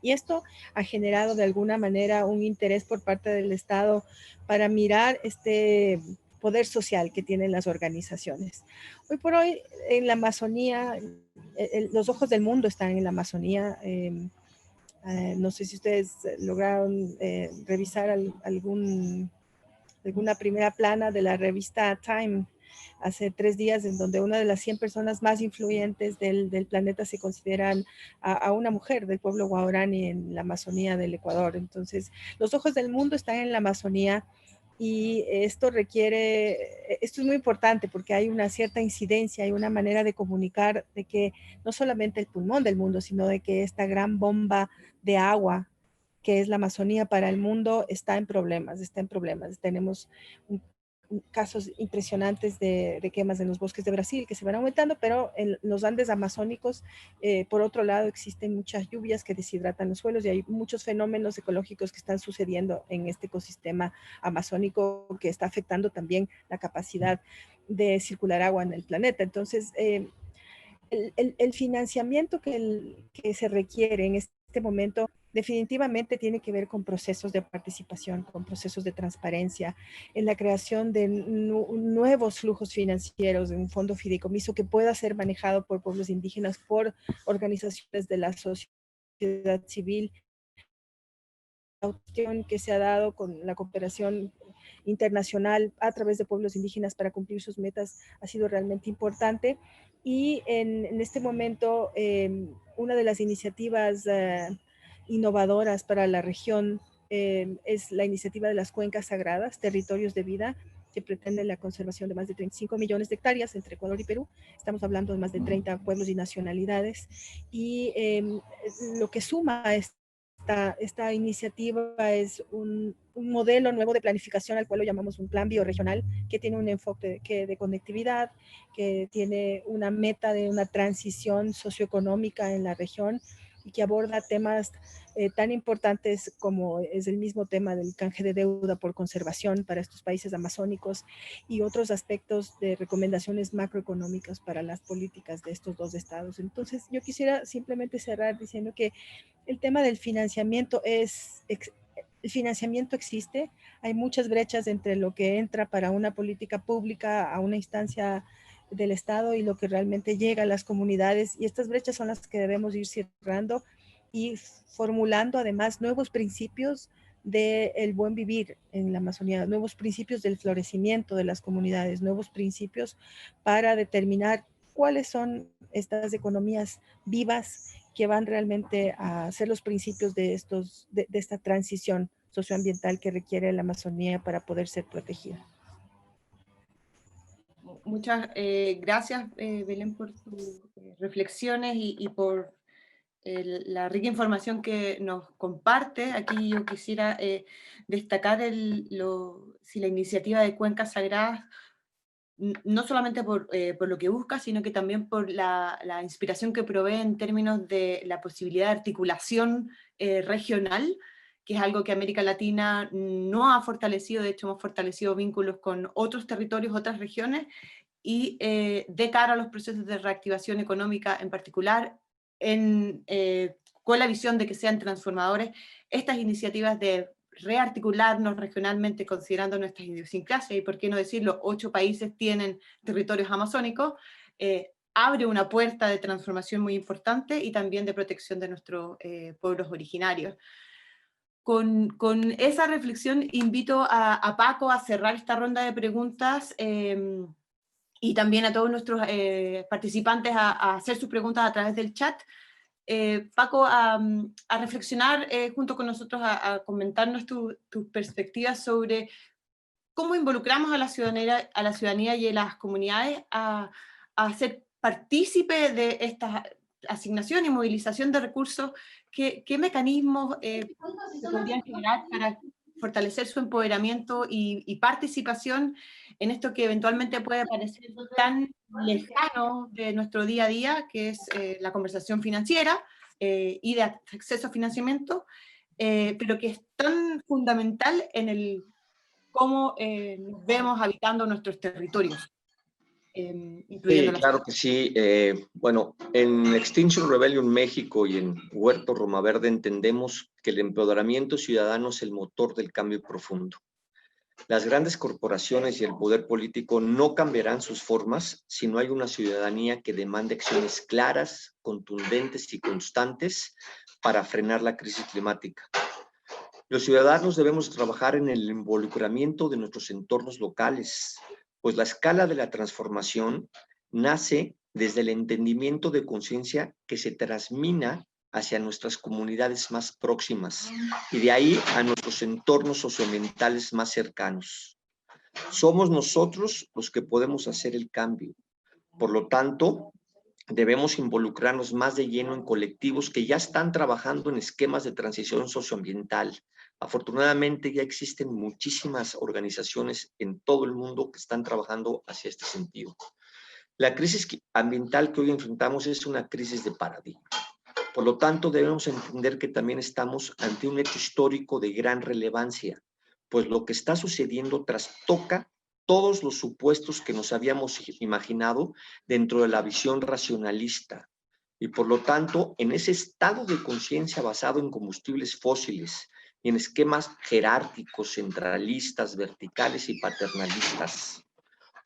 Y esto ha generado de alguna manera un interés por parte del Estado para mirar este poder social que tienen las organizaciones. Hoy por hoy en la Amazonía, los ojos del mundo están en la Amazonía. No sé si ustedes lograron revisar alguna primera plana de la revista Time hace 3 días, en donde una de las 100 personas más influyentes del planeta se consideran a una mujer del pueblo guaraní en la Amazonía del Ecuador. Entonces, los ojos del mundo están en la Amazonía y esto es muy importante porque hay una cierta incidencia, hay una manera de comunicar de que no solamente el pulmón del mundo, sino de que esta gran bomba de agua que es la Amazonía para el mundo, está en problemas. Tenemos casos impresionantes de quemas en los bosques de Brasil que se van aumentando, pero en los Andes amazónicos, por otro lado, existen muchas lluvias que deshidratan los suelos y hay muchos fenómenos ecológicos que están sucediendo en este ecosistema amazónico que está afectando también la capacidad de circular agua en el planeta. Entonces, el financiamiento que se requiere en este momento definitivamente tiene que ver con procesos de participación, con procesos de transparencia, en la creación de nuevos flujos financieros, de un fondo fideicomiso que pueda ser manejado por pueblos indígenas, por organizaciones de la sociedad civil. La opción que se ha dado con la cooperación internacional a través de pueblos indígenas para cumplir sus metas ha sido realmente importante. Y en este momento, una de las iniciativas innovadoras para la región es la iniciativa de las cuencas sagradas, territorios de vida, que pretende la conservación de más de 35 millones de hectáreas entre Ecuador y Perú. Estamos hablando de más de 30 pueblos y nacionalidades. Y lo que suma a esta iniciativa es un modelo nuevo de planificación al cual lo llamamos un plan bioregional, que tiene un enfoque de conectividad, que tiene una meta de una transición socioeconómica en la región y que aborda temas tan importantes como es el mismo tema del canje de deuda por conservación para estos países amazónicos y otros aspectos de recomendaciones macroeconómicas para las políticas de estos 2 estados. Entonces, yo quisiera simplemente cerrar diciendo que el tema del financiamiento el financiamiento existe, hay muchas brechas entre lo que entra para una política pública a una instancia del Estado y lo que realmente llega a las comunidades, y estas brechas son las que debemos ir cerrando y formulando además nuevos principios del buen vivir en la Amazonía, nuevos principios del florecimiento de las comunidades, nuevos principios para determinar cuáles son estas economías vivas que van realmente a ser los principios de esta transición socioambiental que requiere la Amazonía para poder ser protegida. Muchas gracias, Belén, por tus reflexiones y por la rica información que nos comparte. Aquí yo quisiera destacar si la iniciativa de Cuencas Sagradas, no solamente por lo que busca, sino que también por la inspiración que provee en términos de la posibilidad de articulación regional, que es algo que América Latina no ha fortalecido. De hecho, hemos fortalecido vínculos con otros territorios, otras regiones, y de cara a los procesos de reactivación económica en particular, con la visión de que sean transformadores, estas iniciativas de rearticularnos regionalmente considerando nuestras idiosincrasias, y por qué no decirlo, 8 países tienen territorios amazónicos, abre una puerta de transformación muy importante y también de protección de nuestros pueblos originarios. Con esa reflexión invito a Paco a cerrar esta ronda de preguntas y también a todos nuestros participantes a hacer sus preguntas a través del chat. Paco, a reflexionar junto con nosotros, a comentarnos tus perspectivas sobre cómo involucramos a la ciudadanía y a las comunidades a ser partícipe de esta asignación y movilización de recursos. ¿Qué mecanismos se podrían generar para fortalecer su empoderamiento y participación en esto que eventualmente puede parecer tan lejano de nuestro día a día, que es la conversación financiera y de acceso a financiamiento, pero que es tan fundamental en el cómo nos vemos habitando nuestros territorios, incluyendo Sí, las... claro que sí. Bueno, en Extinction Rebellion México y en Huerto Roma Verde entendemos que el empoderamiento ciudadano es el motor del cambio profundo. Las grandes corporaciones y el poder político no cambiarán sus formas si no hay una ciudadanía que demande acciones claras, contundentes y constantes para frenar la crisis climática. Los ciudadanos debemos trabajar en el involucramiento de nuestros entornos locales, pues la escala de la transformación nace desde el entendimiento de conciencia que se transmina hacia nuestras comunidades más próximas y de ahí a nuestros entornos socioambientales más cercanos. Somos nosotros los que podemos hacer el cambio. Por lo tanto, debemos involucrarnos más de lleno en colectivos que ya están trabajando en esquemas de transición socioambiental. Afortunadamente ya existen muchísimas organizaciones en todo el mundo que están trabajando hacia este sentido. La crisis ambiental que hoy enfrentamos es una crisis de paradigma. Por lo tanto, debemos entender que también estamos ante un hecho histórico de gran relevancia, pues lo que está sucediendo trastoca todos los supuestos que nos habíamos imaginado dentro de la visión racionalista. Y por lo tanto, en ese estado de conciencia basado en combustibles fósiles y en esquemas jerárquicos, centralistas, verticales y paternalistas,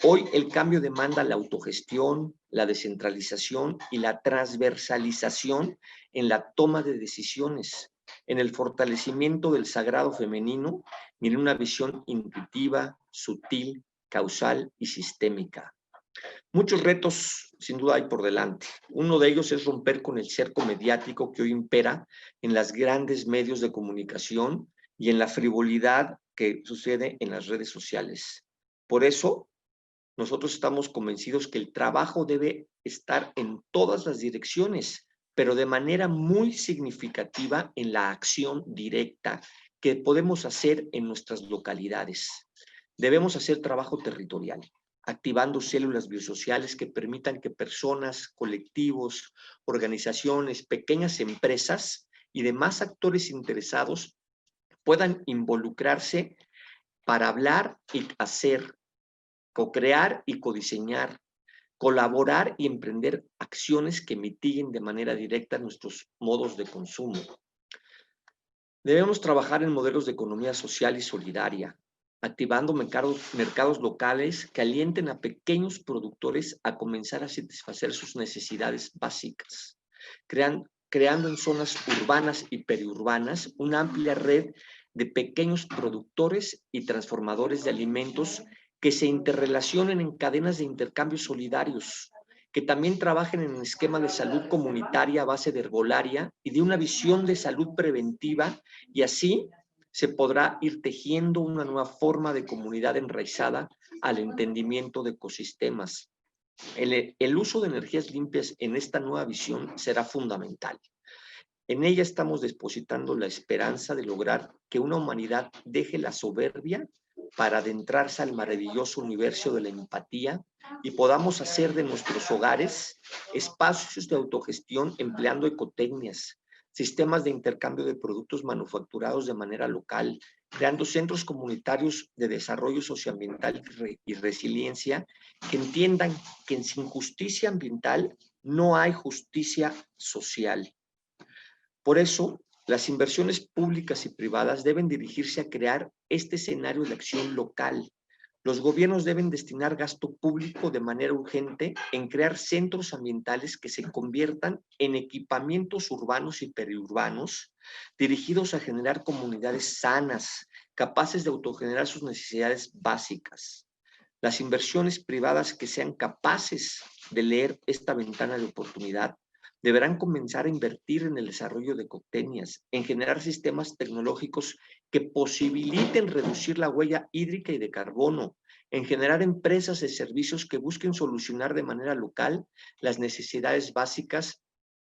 hoy el cambio demanda la autogestión, la descentralización y la transversalización en la toma de decisiones, en el fortalecimiento del sagrado femenino y en una visión intuitiva, sutil, causal y sistémica. Muchos retos, sin duda, hay por delante. Uno de ellos es romper con el cerco mediático que hoy impera en los grandes medios de comunicación y en la frivolidad que sucede en las redes sociales. Por eso, nosotros estamos convencidos que el trabajo debe estar en todas las direcciones, pero de manera muy significativa en la acción directa que podemos hacer en nuestras localidades. Debemos hacer trabajo territorial, activando células biosociales que permitan que personas, colectivos, organizaciones, pequeñas empresas y demás actores interesados puedan involucrarse para hablar y hacer, co-crear y codiseñar, colaborar y emprender acciones que mitiguen de manera directa nuestros modos de consumo. Debemos trabajar en modelos de economía social y solidaria, activando mercados locales que alienten a pequeños productores a comenzar a satisfacer sus necesidades básicas, creando en zonas urbanas y periurbanas una amplia red de pequeños productores y transformadores de alimentos que se interrelacionen en cadenas de intercambio solidarios, que también trabajen en un esquema de salud comunitaria a base de herbolaria y de una visión de salud preventiva, y así se podrá ir tejiendo una nueva forma de comunidad enraizada al entendimiento de ecosistemas. El uso de energías limpias en esta nueva visión será fundamental. En ella estamos depositando la esperanza de lograr que una humanidad deje la soberbia para adentrarse al maravilloso universo de la empatía y podamos hacer de nuestros hogares espacios de autogestión empleando ecotecnias, sistemas de intercambio de productos manufacturados de manera local, creando centros comunitarios de desarrollo socioambiental y resiliencia que entiendan que sin justicia ambiental no hay justicia social. Por eso, las inversiones públicas y privadas deben dirigirse a crear este escenario de acción local. Los gobiernos deben destinar gasto público de manera urgente en crear centros ambientales que se conviertan en equipamientos urbanos y periurbanos dirigidos a generar comunidades sanas, capaces de autogenerar sus necesidades básicas. Las inversiones privadas que sean capaces de leer esta ventana de oportunidad deberán comenzar a invertir en el desarrollo de ecotecnias, en generar sistemas tecnológicos que posibiliten reducir la huella hídrica y de carbono, en generar empresas de servicios que busquen solucionar de manera local las necesidades básicas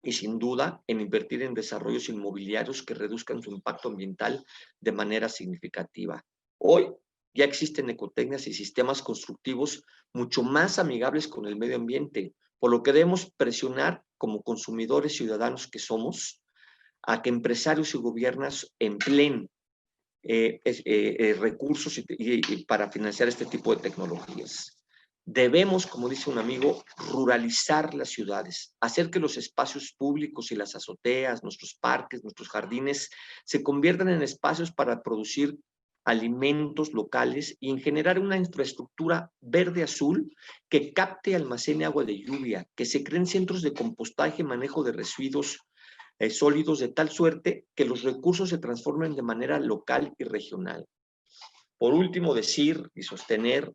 y sin duda en invertir en desarrollos inmobiliarios que reduzcan su impacto ambiental de manera significativa. Hoy ya existen ecotecnias y sistemas constructivos mucho más amigables con el medio ambiente, por lo que debemos presionar como consumidores ciudadanos que somos a que empresarios y gobiernos empleen recursos para financiar este tipo de tecnologías. Debemos, como dice un amigo, ruralizar las ciudades, hacer que los espacios públicos y las azoteas, nuestros parques, nuestros jardines, se conviertan en espacios para producir alimentos locales y en generar una infraestructura verde-azul que capte y almacene agua de lluvia, que se creen centros de compostaje y manejo de residuos sólidos de tal suerte que los recursos se transformen de manera local y regional. Por último, decir y sostener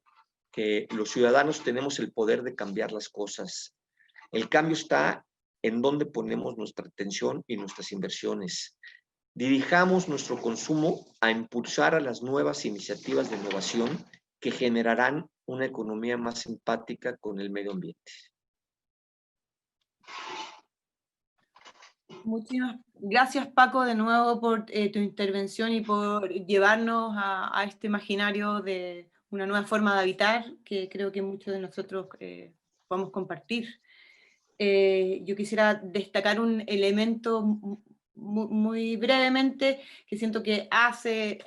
que los ciudadanos tenemos el poder de cambiar las cosas. El cambio está en dónde ponemos nuestra atención y nuestras inversiones. Dirijamos nuestro consumo a impulsar a las nuevas iniciativas de innovación que generarán una economía más empática con el medio ambiente. Muchísimas gracias, Paco, de nuevo por tu intervención y por llevarnos a este imaginario de una nueva forma de habitar que creo que muchos de nosotros podemos compartir. Yo quisiera destacar un elemento muy brevemente que siento que hace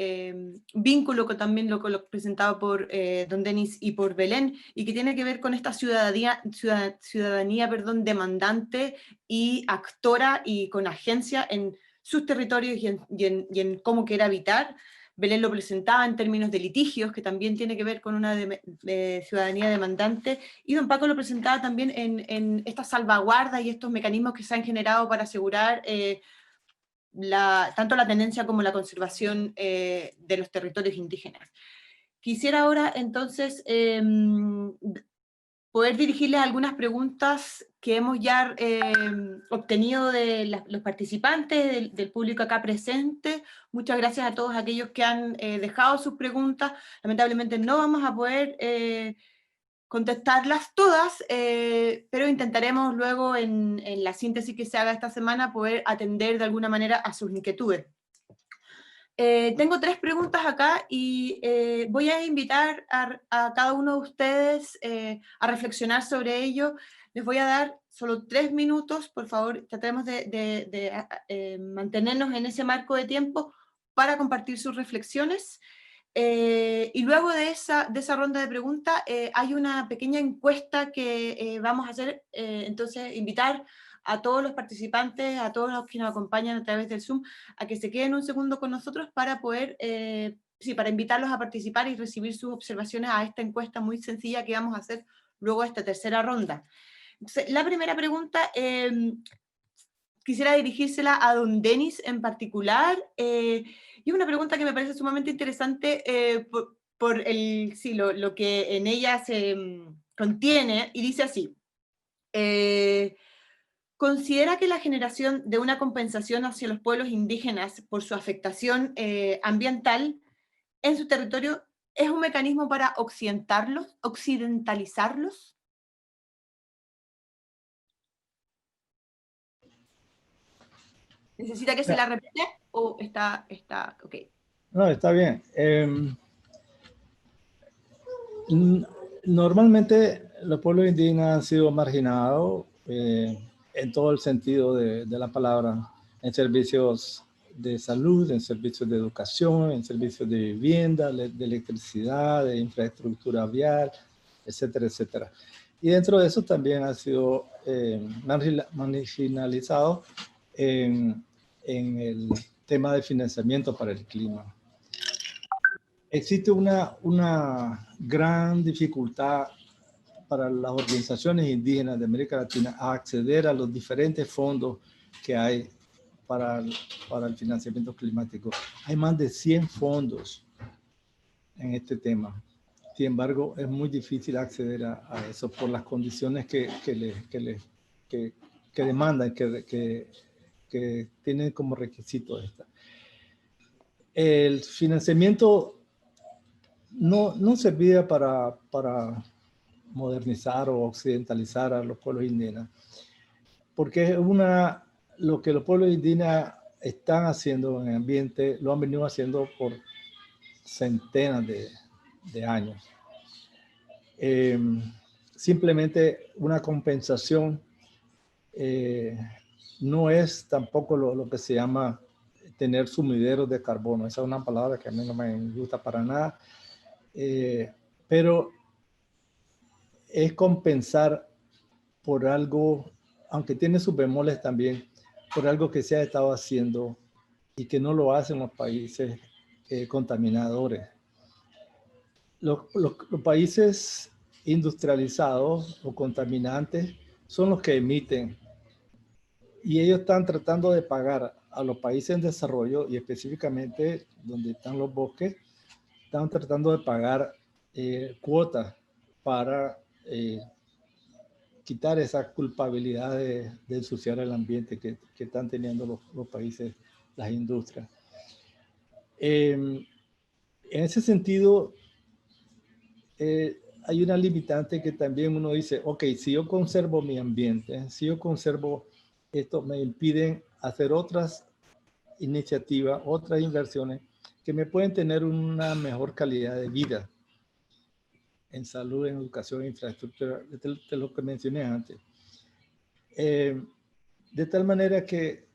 vínculo con también lo presentado por don Denis y por Belén, y que tiene que ver con esta ciudadanía demandante y actora y con agencia en sus territorios y en cómo quiere habitar. Belén lo presentaba en términos de litigios, que también tiene que ver con una ciudadanía demandante, y don Paco lo presentaba también en estas salvaguardas y estos mecanismos que se han generado para asegurar tanto la tenencia como la conservación de los territorios indígenas. Quisiera ahora entonces poder dirigirles algunas preguntas que hemos ya obtenido de los participantes, del público acá presente. Muchas gracias a todos aquellos que han dejado sus preguntas. Lamentablemente no vamos a poder contestarlas todas, pero intentaremos luego en la síntesis que se haga esta semana poder atender de alguna manera a sus inquietudes. Tengo 3 preguntas acá y voy a invitar a cada uno de ustedes a reflexionar sobre ello. Les voy a dar solo 3 minutos, por favor, tratemos de mantenernos en ese marco de tiempo para compartir sus reflexiones. Y luego de esa ronda de preguntas hay una pequeña encuesta que vamos a hacer, entonces invitar a todos los participantes, a todos los que nos acompañan a través del Zoom, a que se queden un segundo con nosotros para poder, para invitarlos a participar y recibir sus observaciones a esta encuesta muy sencilla que vamos a hacer luego de esta tercera ronda. Entonces, la primera pregunta, quisiera dirigírsela a don Denis en particular, y una pregunta que me parece sumamente interesante por lo que en ella se contiene, y dice así: ¿considera que la generación de una compensación hacia los pueblos indígenas por su afectación ambiental en su territorio es un mecanismo para occidentalizarlos? ¿Necesita que se la repite o está ok? No, está bien. Normalmente los pueblos indígenas han sido marginados en todo el sentido de la palabra, en servicios de salud, en servicios de educación, en servicios de vivienda, de electricidad, de infraestructura vial, etcétera, etcétera. Y dentro de eso también ha sido marginalizado en el tema de financiamiento para el clima. Existe una gran dificultad para las organizaciones indígenas de América Latina a acceder a los diferentes fondos que hay para el financiamiento climático. Hay más de 100 fondos en este tema. Sin embargo, es muy difícil acceder a eso por las condiciones que demandan, que tienen como requisito esta. El financiamiento no servía para modernizar o occidentalizar a los pueblos indígenas, porque es lo que los pueblos indígenas están haciendo en el ambiente, lo han venido haciendo por centenas de años. Simplemente una compensación no es tampoco lo que se llama tener sumideros de carbono. Esa es una palabra que a mí no me gusta para nada, pero es compensar por algo, aunque tiene sus bemoles también, por algo que se ha estado haciendo y que no lo hacen los países contaminadores. Los países industrializados o contaminantes son los que emiten, y ellos están tratando de pagar a los países en desarrollo, y específicamente donde están los bosques, están tratando de pagar cuotas para quitar esa culpabilidad de ensuciar el ambiente que están teniendo los países, las industrias. En ese sentido, hay una limitante que también uno dice, ok, si yo conservo mi ambiente, si yo conservo esto, me impiden hacer otras iniciativas, otras inversiones que me pueden tener una mejor calidad de vida en salud, en educación, en infraestructura, de lo que mencioné antes. De tal manera que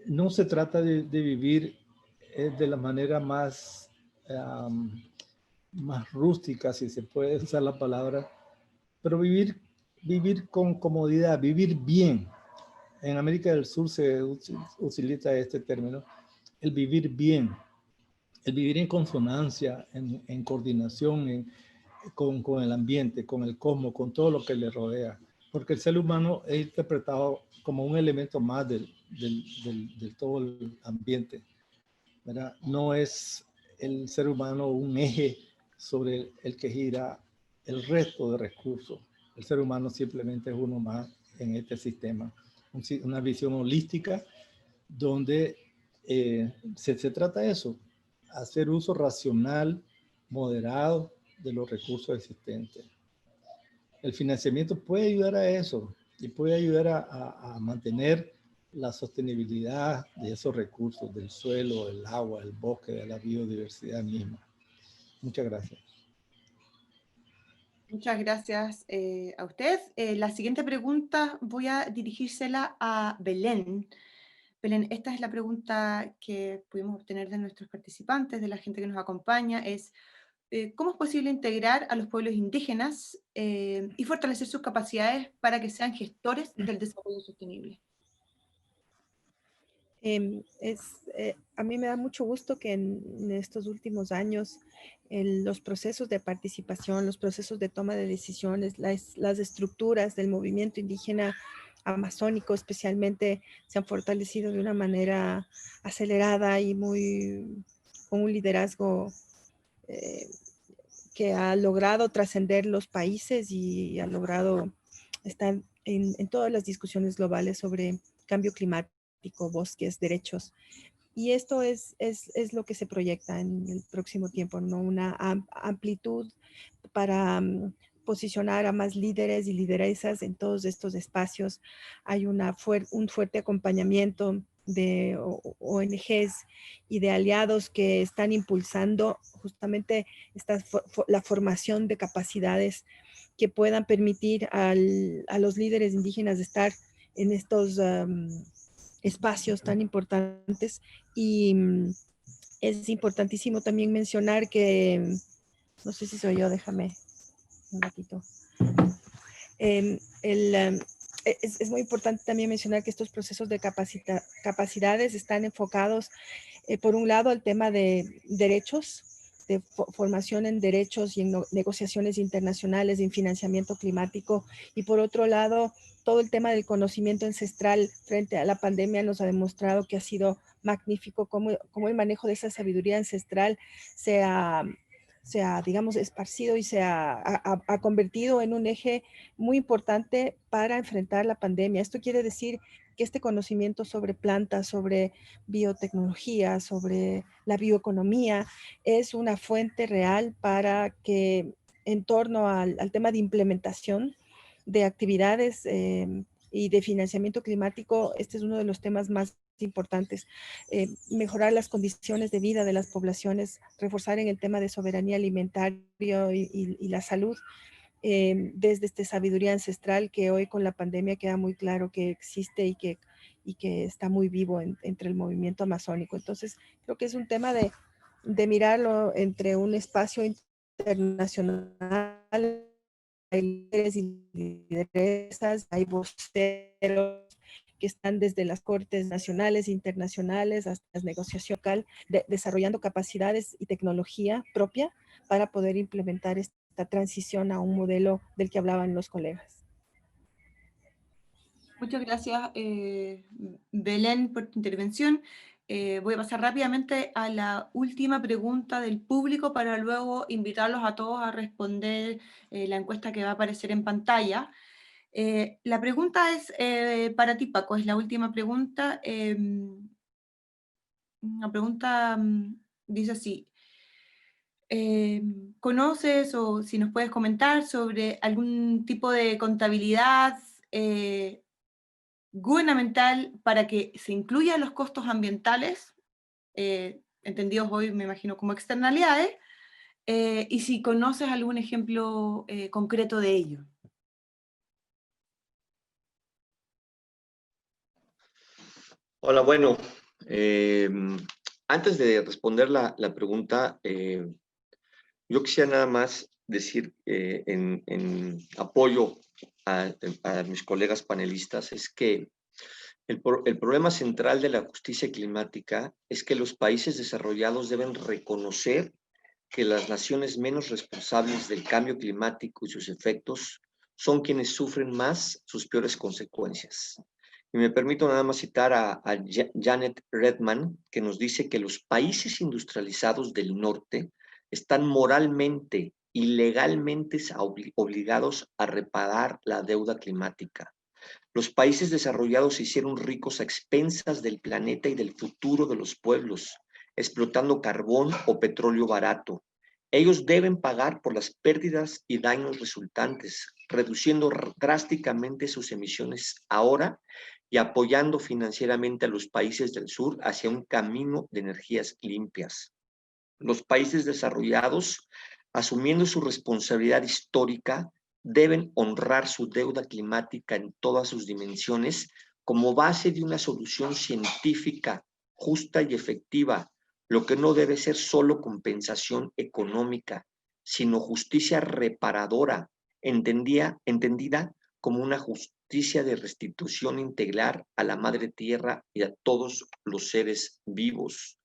no se trata de vivir de la manera más rústica, si se puede usar la palabra, pero vivir con comodidad, vivir bien. En América del Sur se utiliza este término, el vivir bien, el vivir en consonancia, en coordinación con el ambiente, con el cosmos, con todo lo que le rodea. Porque el ser humano es interpretado como un elemento más del todo el ambiente, ¿verdad? No es el ser humano un eje sobre el que gira el resto de recursos. El ser humano simplemente es uno más en este sistema. Una visión holística donde se trata de eso, hacer uso racional, moderado de los recursos existentes. El financiamiento puede ayudar a eso y puede ayudar a mantener la sostenibilidad de esos recursos, del suelo, del agua, del bosque, de la biodiversidad misma. Muchas gracias. Muchas gracias a usted. La siguiente pregunta voy a dirigírsela a Belén. Belén, esta es la pregunta que pudimos obtener de nuestros participantes, de la gente que nos acompaña, es ¿cómo es posible integrar a los pueblos indígenas y fortalecer sus capacidades para que sean gestores del desarrollo sostenible? A mí me da mucho gusto que en estos últimos años los procesos de participación, los procesos de toma de decisiones, las estructuras del movimiento indígena amazónico especialmente se han fortalecido de una manera acelerada y con un liderazgo que ha logrado trascender los países y ha logrado estar en todas las discusiones globales sobre cambio climático, bosques, derechos. Y esto es lo que se proyecta en el próximo tiempo, ¿no? Una amplitud para posicionar a más líderes y lideresas en todos estos espacios. Hay un fuerte acompañamiento de ONGs y de aliados que están impulsando justamente la formación de capacidades que puedan permitir a los líderes indígenas estar en estos espacios tan importantes. Y es importantísimo también mencionar que, no sé si soy yo, déjame un ratito. Es muy importante también mencionar que estos procesos de capacidades están enfocados, por un lado, al tema de derechos, de formación en derechos y en negociaciones internacionales, en financiamiento climático, y por otro lado, todo el tema del conocimiento ancestral frente a la pandemia nos ha demostrado que ha sido magnífico, cómo el manejo de esa sabiduría ancestral se ha digamos, esparcido y ha convertido en un eje muy importante para enfrentar la pandemia. Esto quiere decir que este conocimiento sobre plantas, sobre biotecnología, sobre la bioeconomía, es una fuente real para que en torno al tema de implementación de actividades y de financiamiento climático, este es uno de los temas más importantes. Mejorar las condiciones de vida de las poblaciones, reforzar en el tema de soberanía alimentaria y la salud, desde esta sabiduría ancestral que hoy con la pandemia queda muy claro que existe y que está muy vivo entre el movimiento amazónico. Entonces, creo que es un tema de mirarlo entre un espacio internacional. Hay líderes y lideresas, hay voceros que están desde las cortes nacionales, internacionales, hasta la negociación local, desarrollando capacidades y tecnología propia para poder implementar esta transición a un modelo del que hablaban los colegas. Muchas gracias, Belén, por tu intervención. Voy a pasar rápidamente a la última pregunta del público para luego invitarlos a todos a responder la encuesta que va a aparecer en pantalla. La pregunta es para ti, Paco, es la última pregunta. Una pregunta dice así. ¿Conoces o si nos puedes comentar sobre algún tipo de contabilidad gubernamental para que se incluyan los costos ambientales, entendidos hoy me imagino como externalidades, y si conoces algún ejemplo concreto de ello? Hola, bueno, antes de responder la pregunta, yo quisiera nada más decir en apoyo a mis colegas panelistas, es que el problema central de la justicia climática es que los países desarrollados deben reconocer que las naciones menos responsables del cambio climático y sus efectos son quienes sufren más sus peores consecuencias. Y me permito nada más citar a Janet Redman, que nos dice que los países industrializados del norte están moralmente y legalmente obligados a reparar la deuda climática. Los países desarrollados se hicieron ricos a expensas del planeta y del futuro de los pueblos, explotando carbón o petróleo barato. Ellos deben pagar por las pérdidas y daños resultantes, reduciendo drásticamente sus emisiones ahora y apoyando financieramente a los países del sur hacia un camino de energías limpias. Los países desarrollados, asumiendo su responsabilidad histórica, deben honrar su deuda climática en todas sus dimensiones como base de una solución científica, justa y efectiva, lo que no debe ser solo compensación económica, sino justicia reparadora, entendida como una justicia de restitución integral a la madre tierra y a todos los seres vivos.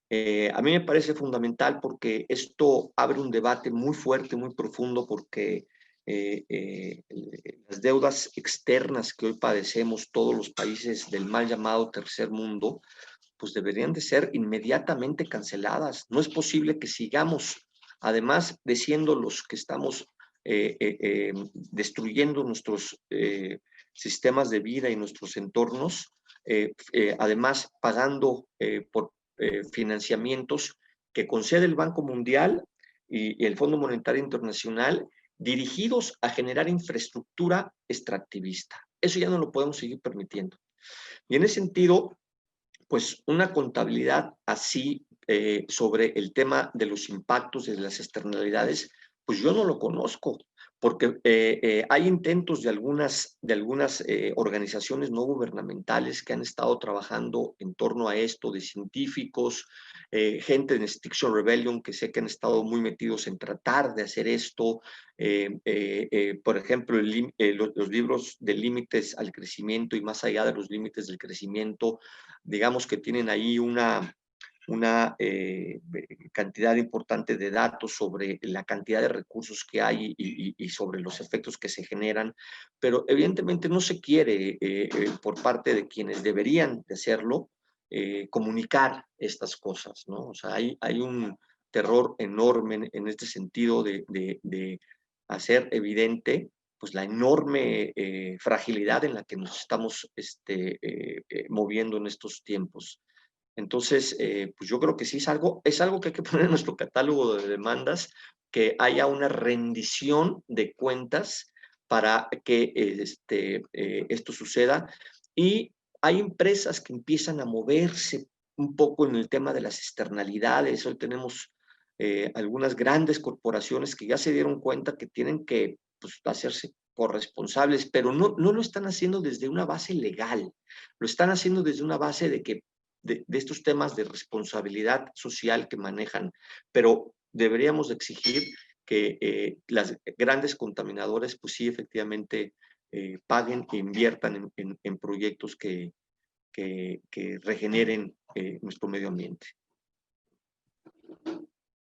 A mí me parece fundamental porque esto abre un debate muy fuerte, muy profundo, porque las deudas externas que hoy padecemos todos los países del mal llamado tercer mundo, pues deberían de ser inmediatamente canceladas. No es posible que sigamos, además de siendo los que estamos destruyendo nuestros sistemas de vida y nuestros entornos, además pagando por financiamientos que concede el Banco Mundial y el Fondo Monetario Internacional dirigidos a generar infraestructura extractivista. Eso ya no lo podemos seguir permitiendo. Y en ese sentido, pues una contabilidad así sobre el tema de los impactos de las externalidades, pues yo no lo conozco, porque hay intentos de algunas organizaciones no gubernamentales que han estado trabajando en torno a esto, de científicos, gente en Extinction Rebellion que sé que han estado muy metidos en tratar de hacer esto, por ejemplo, los libros de límites al crecimiento y más allá de los límites del crecimiento, digamos que tienen ahí una cantidad importante de datos sobre la cantidad de recursos que hay y sobre los efectos que se generan, pero evidentemente no se quiere por parte de quienes deberían de hacerlo comunicar estas cosas, ¿no? O sea, hay un terror enorme en este sentido de hacer evidente pues la enorme fragilidad en la que nos estamos moviendo en estos tiempos. Entonces, pues yo creo que sí es algo que hay que poner en nuestro catálogo de demandas, que haya una rendición de cuentas para que esto suceda. Y hay empresas que empiezan a moverse un poco en el tema de las externalidades. Hoy tenemos algunas grandes corporaciones que ya se dieron cuenta que tienen que pues, hacerse corresponsables, pero no lo están haciendo desde una base legal, lo están haciendo desde una base de estos temas de responsabilidad social que manejan, pero deberíamos exigir que las grandes contaminadoras, pues sí, efectivamente, paguen e inviertan en proyectos que regeneren nuestro medio ambiente.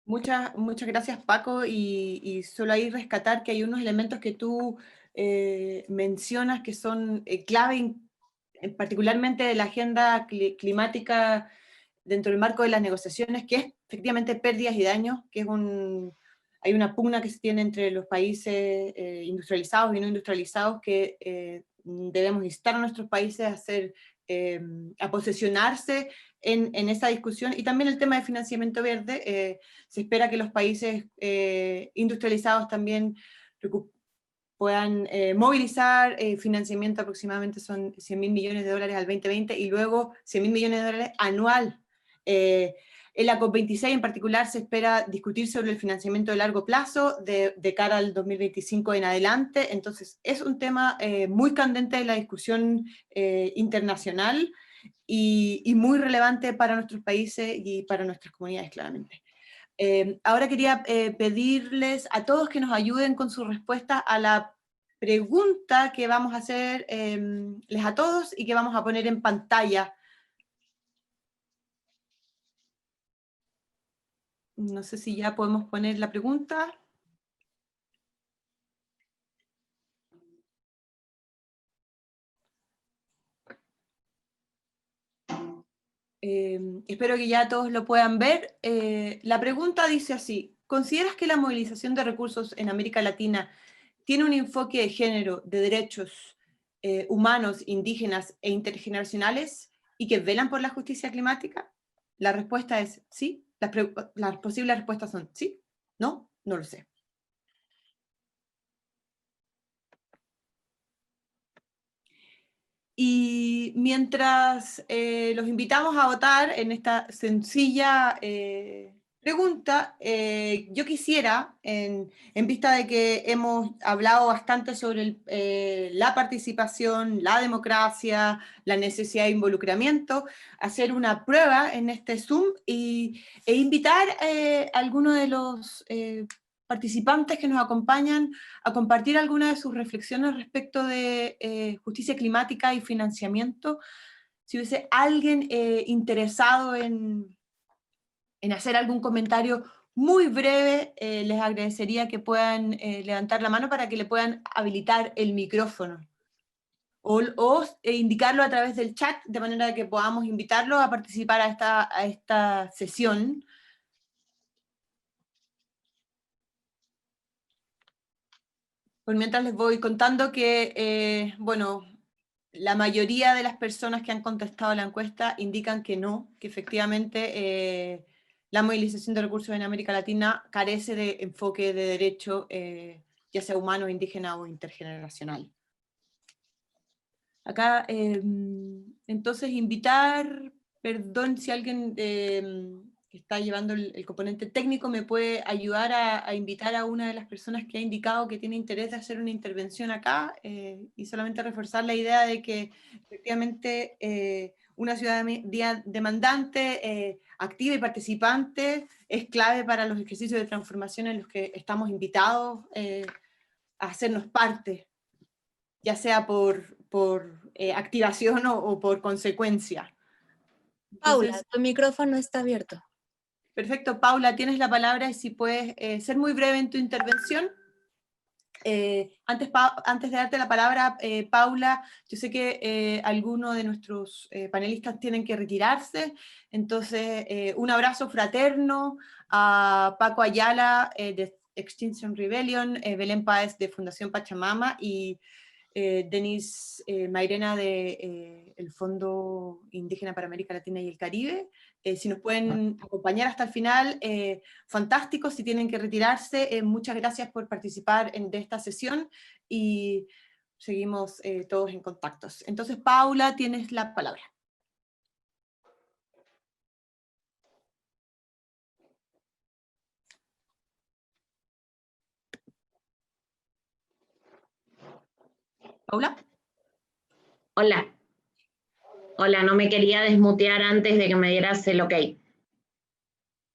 Muchas gracias, Paco, y solo ahí rescatar que hay unos elementos que tú mencionas que son clave, particularmente de la agenda climática dentro del marco de las negociaciones, que es efectivamente pérdidas y daños, que es hay una pugna que se tiene entre los países industrializados y no industrializados, que debemos instar a nuestros países a posesionarse en esa discusión. Y también el tema de financiamiento verde, se espera que los países industrializados también puedan movilizar financiamiento, aproximadamente son $100.000 millones al 2020, y luego $100.000 millones anual. En la COP26 en particular se espera discutir sobre el financiamiento de largo plazo de cara al 2025 en adelante. Entonces es un tema muy candente de la discusión internacional y muy relevante para nuestros países y para nuestras comunidades, claramente. Ahora quería pedirles a todos que nos ayuden con su respuesta a la pregunta que vamos a hacerles a todos y que vamos a poner en pantalla. No sé si ya podemos poner la pregunta. Espero que ya todos lo puedan ver. La pregunta dice así: ¿consideras que la movilización de recursos en América Latina tiene un enfoque de género, de derechos humanos, indígenas e intergeneracionales y que velan por la justicia climática? La respuesta es sí. Las posibles respuestas son sí, no, no lo sé. Y mientras los invitamos a votar en esta sencilla pregunta, yo quisiera, en vista de que hemos hablado bastante sobre la participación, la democracia, la necesidad de involucramiento, hacer una prueba en este Zoom e invitar a algunos de los participantes que nos acompañan a compartir algunas de sus reflexiones respecto de justicia climática y financiamiento. Si hubiese alguien interesado en hacer algún comentario muy breve, les agradecería que puedan levantar la mano para que le puedan habilitar el micrófono. O indicarlo a través del chat, de manera que podamos invitarlo a participar a esta sesión. Pues mientras les voy contando que, bueno, la mayoría de las personas que han contestado la encuesta indican que no, que efectivamente la movilización de recursos en América Latina carece de enfoque de derecho, ya sea humano, indígena o intergeneracional. Acá, entonces, invitar, perdón si alguien que está llevando el componente técnico me puede ayudar a invitar a una de las personas que ha indicado que tiene interés de hacer una intervención acá, y solamente reforzar la idea de que efectivamente una ciudadanía demandante, activa y participante es clave para los ejercicios de transformación en los que estamos invitados a hacernos parte, ya sea por activación o por consecuencia. Paula, Entonces, tu micrófono está abierto. Perfecto, Paula, tienes la palabra y si puedes ser muy breve en tu intervención. Antes de darte la palabra, Paula, yo sé que algunos de nuestros panelistas tienen que retirarse, entonces un abrazo fraterno a Paco Ayala de Extinction Rebellion, Belén Páez de Fundación Pachamama y Denis Mairena de el Fondo Indígena para América Latina y el Caribe. Si nos pueden acompañar hasta el final, fantástico. Si tienen que retirarse, muchas gracias por participar de esta sesión y seguimos todos en contactos. Entonces, Paula, tienes la palabra. Paula. Hola. Hola, no me quería desmutear antes de que me dieras el ok.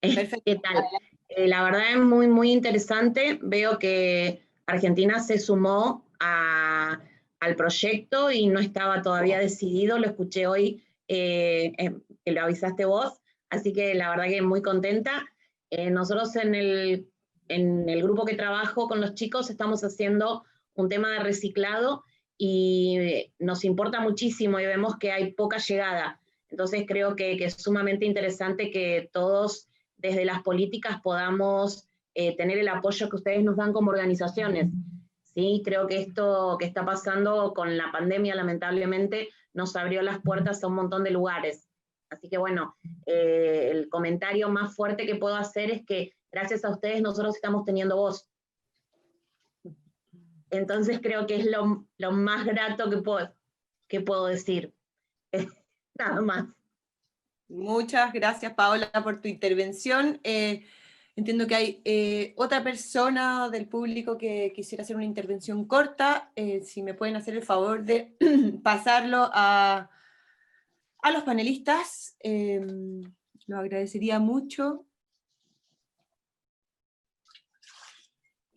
Perfecto. ¿Qué tal? La verdad es muy, muy interesante. Veo que Argentina se sumó al proyecto y no estaba todavía decidido. Lo escuché hoy, que lo avisaste vos. Así que la verdad que muy contenta. Nosotros en el grupo que trabajo con los chicos estamos haciendo un tema de reciclado y nos importa muchísimo y vemos que hay poca llegada. Entonces creo que es sumamente interesante que todos desde las políticas podamos tener el apoyo que ustedes nos dan como organizaciones. Sí, creo que esto que está pasando con la pandemia, lamentablemente, nos abrió las puertas a un montón de lugares. Así que bueno, el comentario más fuerte que puedo hacer es que gracias a ustedes nosotros estamos teniendo voz. Entonces creo que es lo más grato que puedo decir. Nada más. Muchas gracias, Paola, por tu intervención. Entiendo que hay otra persona del público que quisiera hacer una intervención corta. Si me pueden hacer el favor de pasarlo a los panelistas, lo agradecería mucho.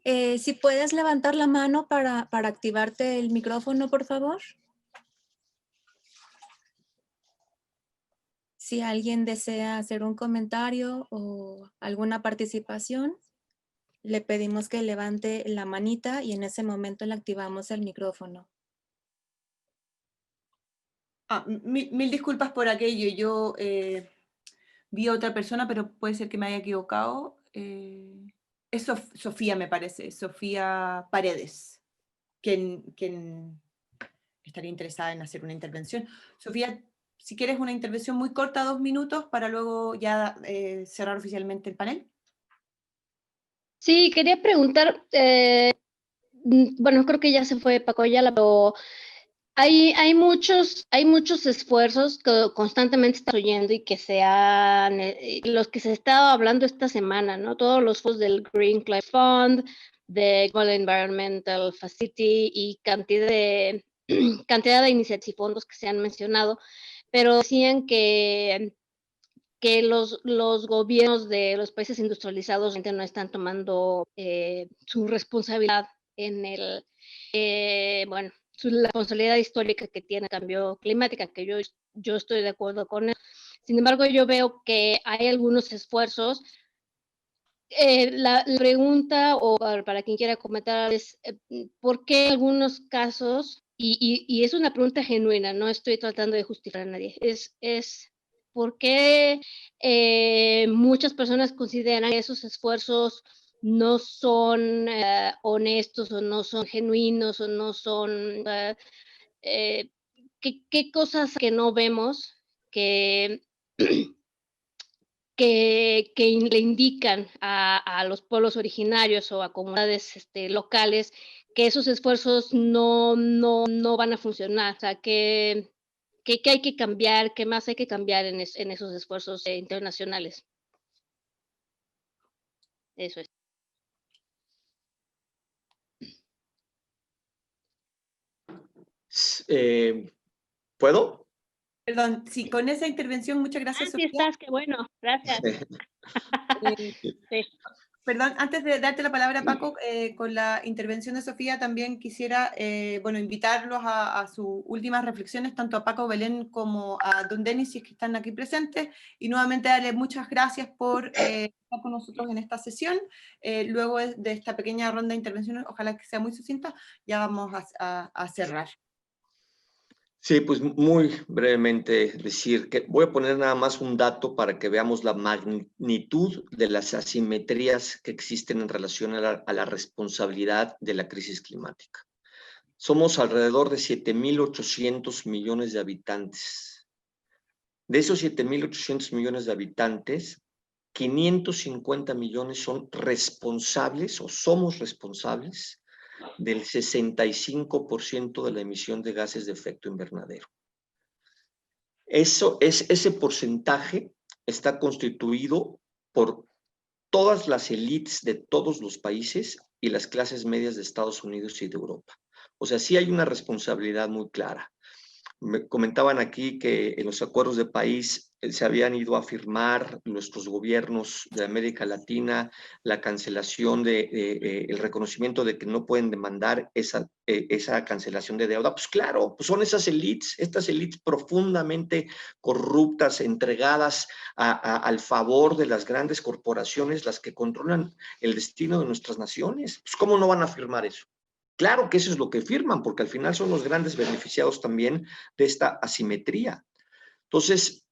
Si puedes levantar la mano para activarte el micrófono, por favor. Si alguien desea hacer un comentario o alguna participación, le pedimos que levante la manita y en ese momento le activamos el micrófono. Mil disculpas por aquello. Yo vi a otra persona, pero puede ser que me haya equivocado. Es Sofía, me parece, Sofía Paredes, quien estaría interesada en hacer una intervención. Sofía, si quieres una intervención muy corta, 2 minutos, para luego ya cerrar oficialmente el panel. Sí, quería preguntar, bueno, creo que ya se fue Paco Ayala, pero hay muchos esfuerzos que constantemente estás oyendo y que los que se ha estado hablando esta semana, ¿no? Todos los fondos del Green Climate Fund, de Global Environmental Facility y cantidad de iniciativas y fondos que se han mencionado, pero decían que los gobiernos de los países industrializados no están tomando su responsabilidad en su responsabilidad histórica que tiene el cambio climático, que yo estoy de acuerdo con eso. Sin embargo, yo veo que hay algunos esfuerzos. La pregunta, o para quien quiera comentar, es ¿por qué algunos casos, y es una pregunta genuina, no estoy tratando de justificar a nadie, es ¿por qué muchas personas consideran que esos esfuerzos no son honestos o no son genuinos o no son... ¿qué cosas que no vemos que le indican a los pueblos originarios o a comunidades locales que esos esfuerzos no van a funcionar? O sea, ¿qué hay que cambiar? ¿Qué más hay que cambiar en esos esfuerzos internacionales? Eso es. ¿Puedo? Perdón, sí, con esa intervención, muchas gracias, Sí Sofía. estás, qué bueno, gracias. Sí. Perdón, antes de darte la palabra, Paco, con la intervención de Sofía también quisiera invitarlos a sus últimas reflexiones, tanto a Paco Belén como a don Denis, si es que están aquí presentes, y nuevamente darle muchas gracias por estar con nosotros en esta sesión. Luego de esta pequeña ronda de intervenciones, ojalá que sea muy sucinta, ya vamos a cerrar. Sí, pues muy brevemente decir que voy a poner nada más un dato para que veamos la magnitud de las asimetrías que existen en relación a la responsabilidad de la crisis climática. Somos alrededor de 7.800 millones de habitantes. De esos 7.800 millones de habitantes, 550 millones son responsables o somos responsables del 65% de la emisión de gases de efecto invernadero. Ese porcentaje está constituido por todas las élites de todos los países y las clases medias de Estados Unidos y de Europa. O sea, sí hay una responsabilidad muy clara. Me comentaban aquí que en los acuerdos de París se habían ido a firmar nuestros gobiernos de América Latina la cancelación el reconocimiento de que no pueden demandar esa cancelación de deuda. Pues claro, pues son esas élites, estas élites profundamente corruptas, entregadas al favor de las grandes corporaciones, las que controlan el destino de nuestras naciones. Pues ¿cómo no van a firmar eso? Claro que eso es lo que firman, porque al final son los grandes beneficiados también de esta asimetría. Entonces,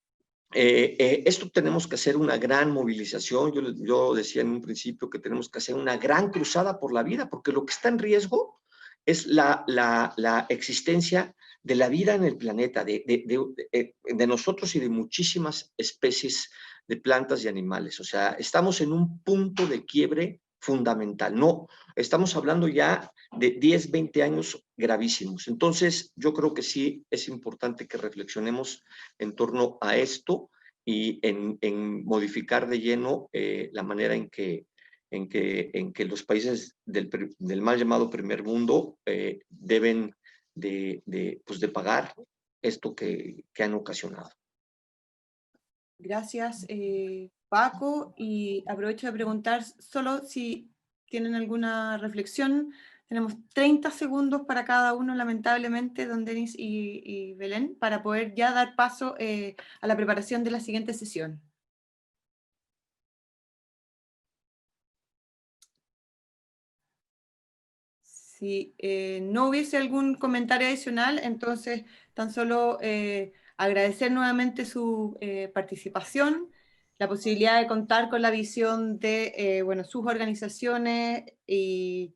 esto tenemos que hacer una gran movilización. Yo decía en un principio que tenemos que hacer una gran cruzada por la vida, porque lo que está en riesgo es la existencia de la vida en el planeta, de nosotros y de muchísimas especies de plantas y animales. O sea, estamos en un punto de quiebre fundamental. No, estamos hablando ya de 10, 20 años gravísimos. Entonces, yo creo que sí es importante que reflexionemos en torno a esto y en modificar de lleno la manera en que los países del mal llamado primer mundo deben de pagar esto que han ocasionado. Gracias, Paco, y aprovecho de preguntar solo si tienen alguna reflexión. Tenemos 30 segundos para cada uno, lamentablemente, don Denis y Belén, para poder ya dar paso a la preparación de la siguiente sesión. Si no hubiese algún comentario adicional, entonces tan solo agradecer nuevamente su participación, la posibilidad de contar con la visión de sus organizaciones y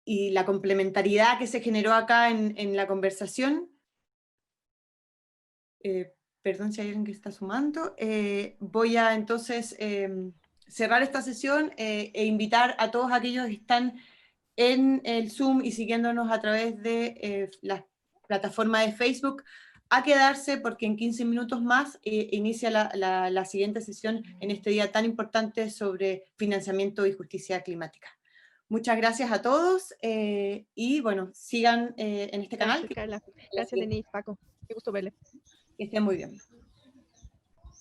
la complementariedad que se generó acá en la conversación. Perdón si hay alguien que está sumando. Voy a entonces cerrar esta sesión e invitar a todos aquellos que están en el Zoom y siguiéndonos a través de la plataforma de Facebook a quedarse, porque en 15 minutos más inicia la siguiente sesión en este día tan importante sobre financiamiento y justicia climática. Muchas gracias a todos y bueno, sigan en este canal. Gracias, Carla. Gracias, Denise, Paco. Qué gusto verle. Que estén muy bien.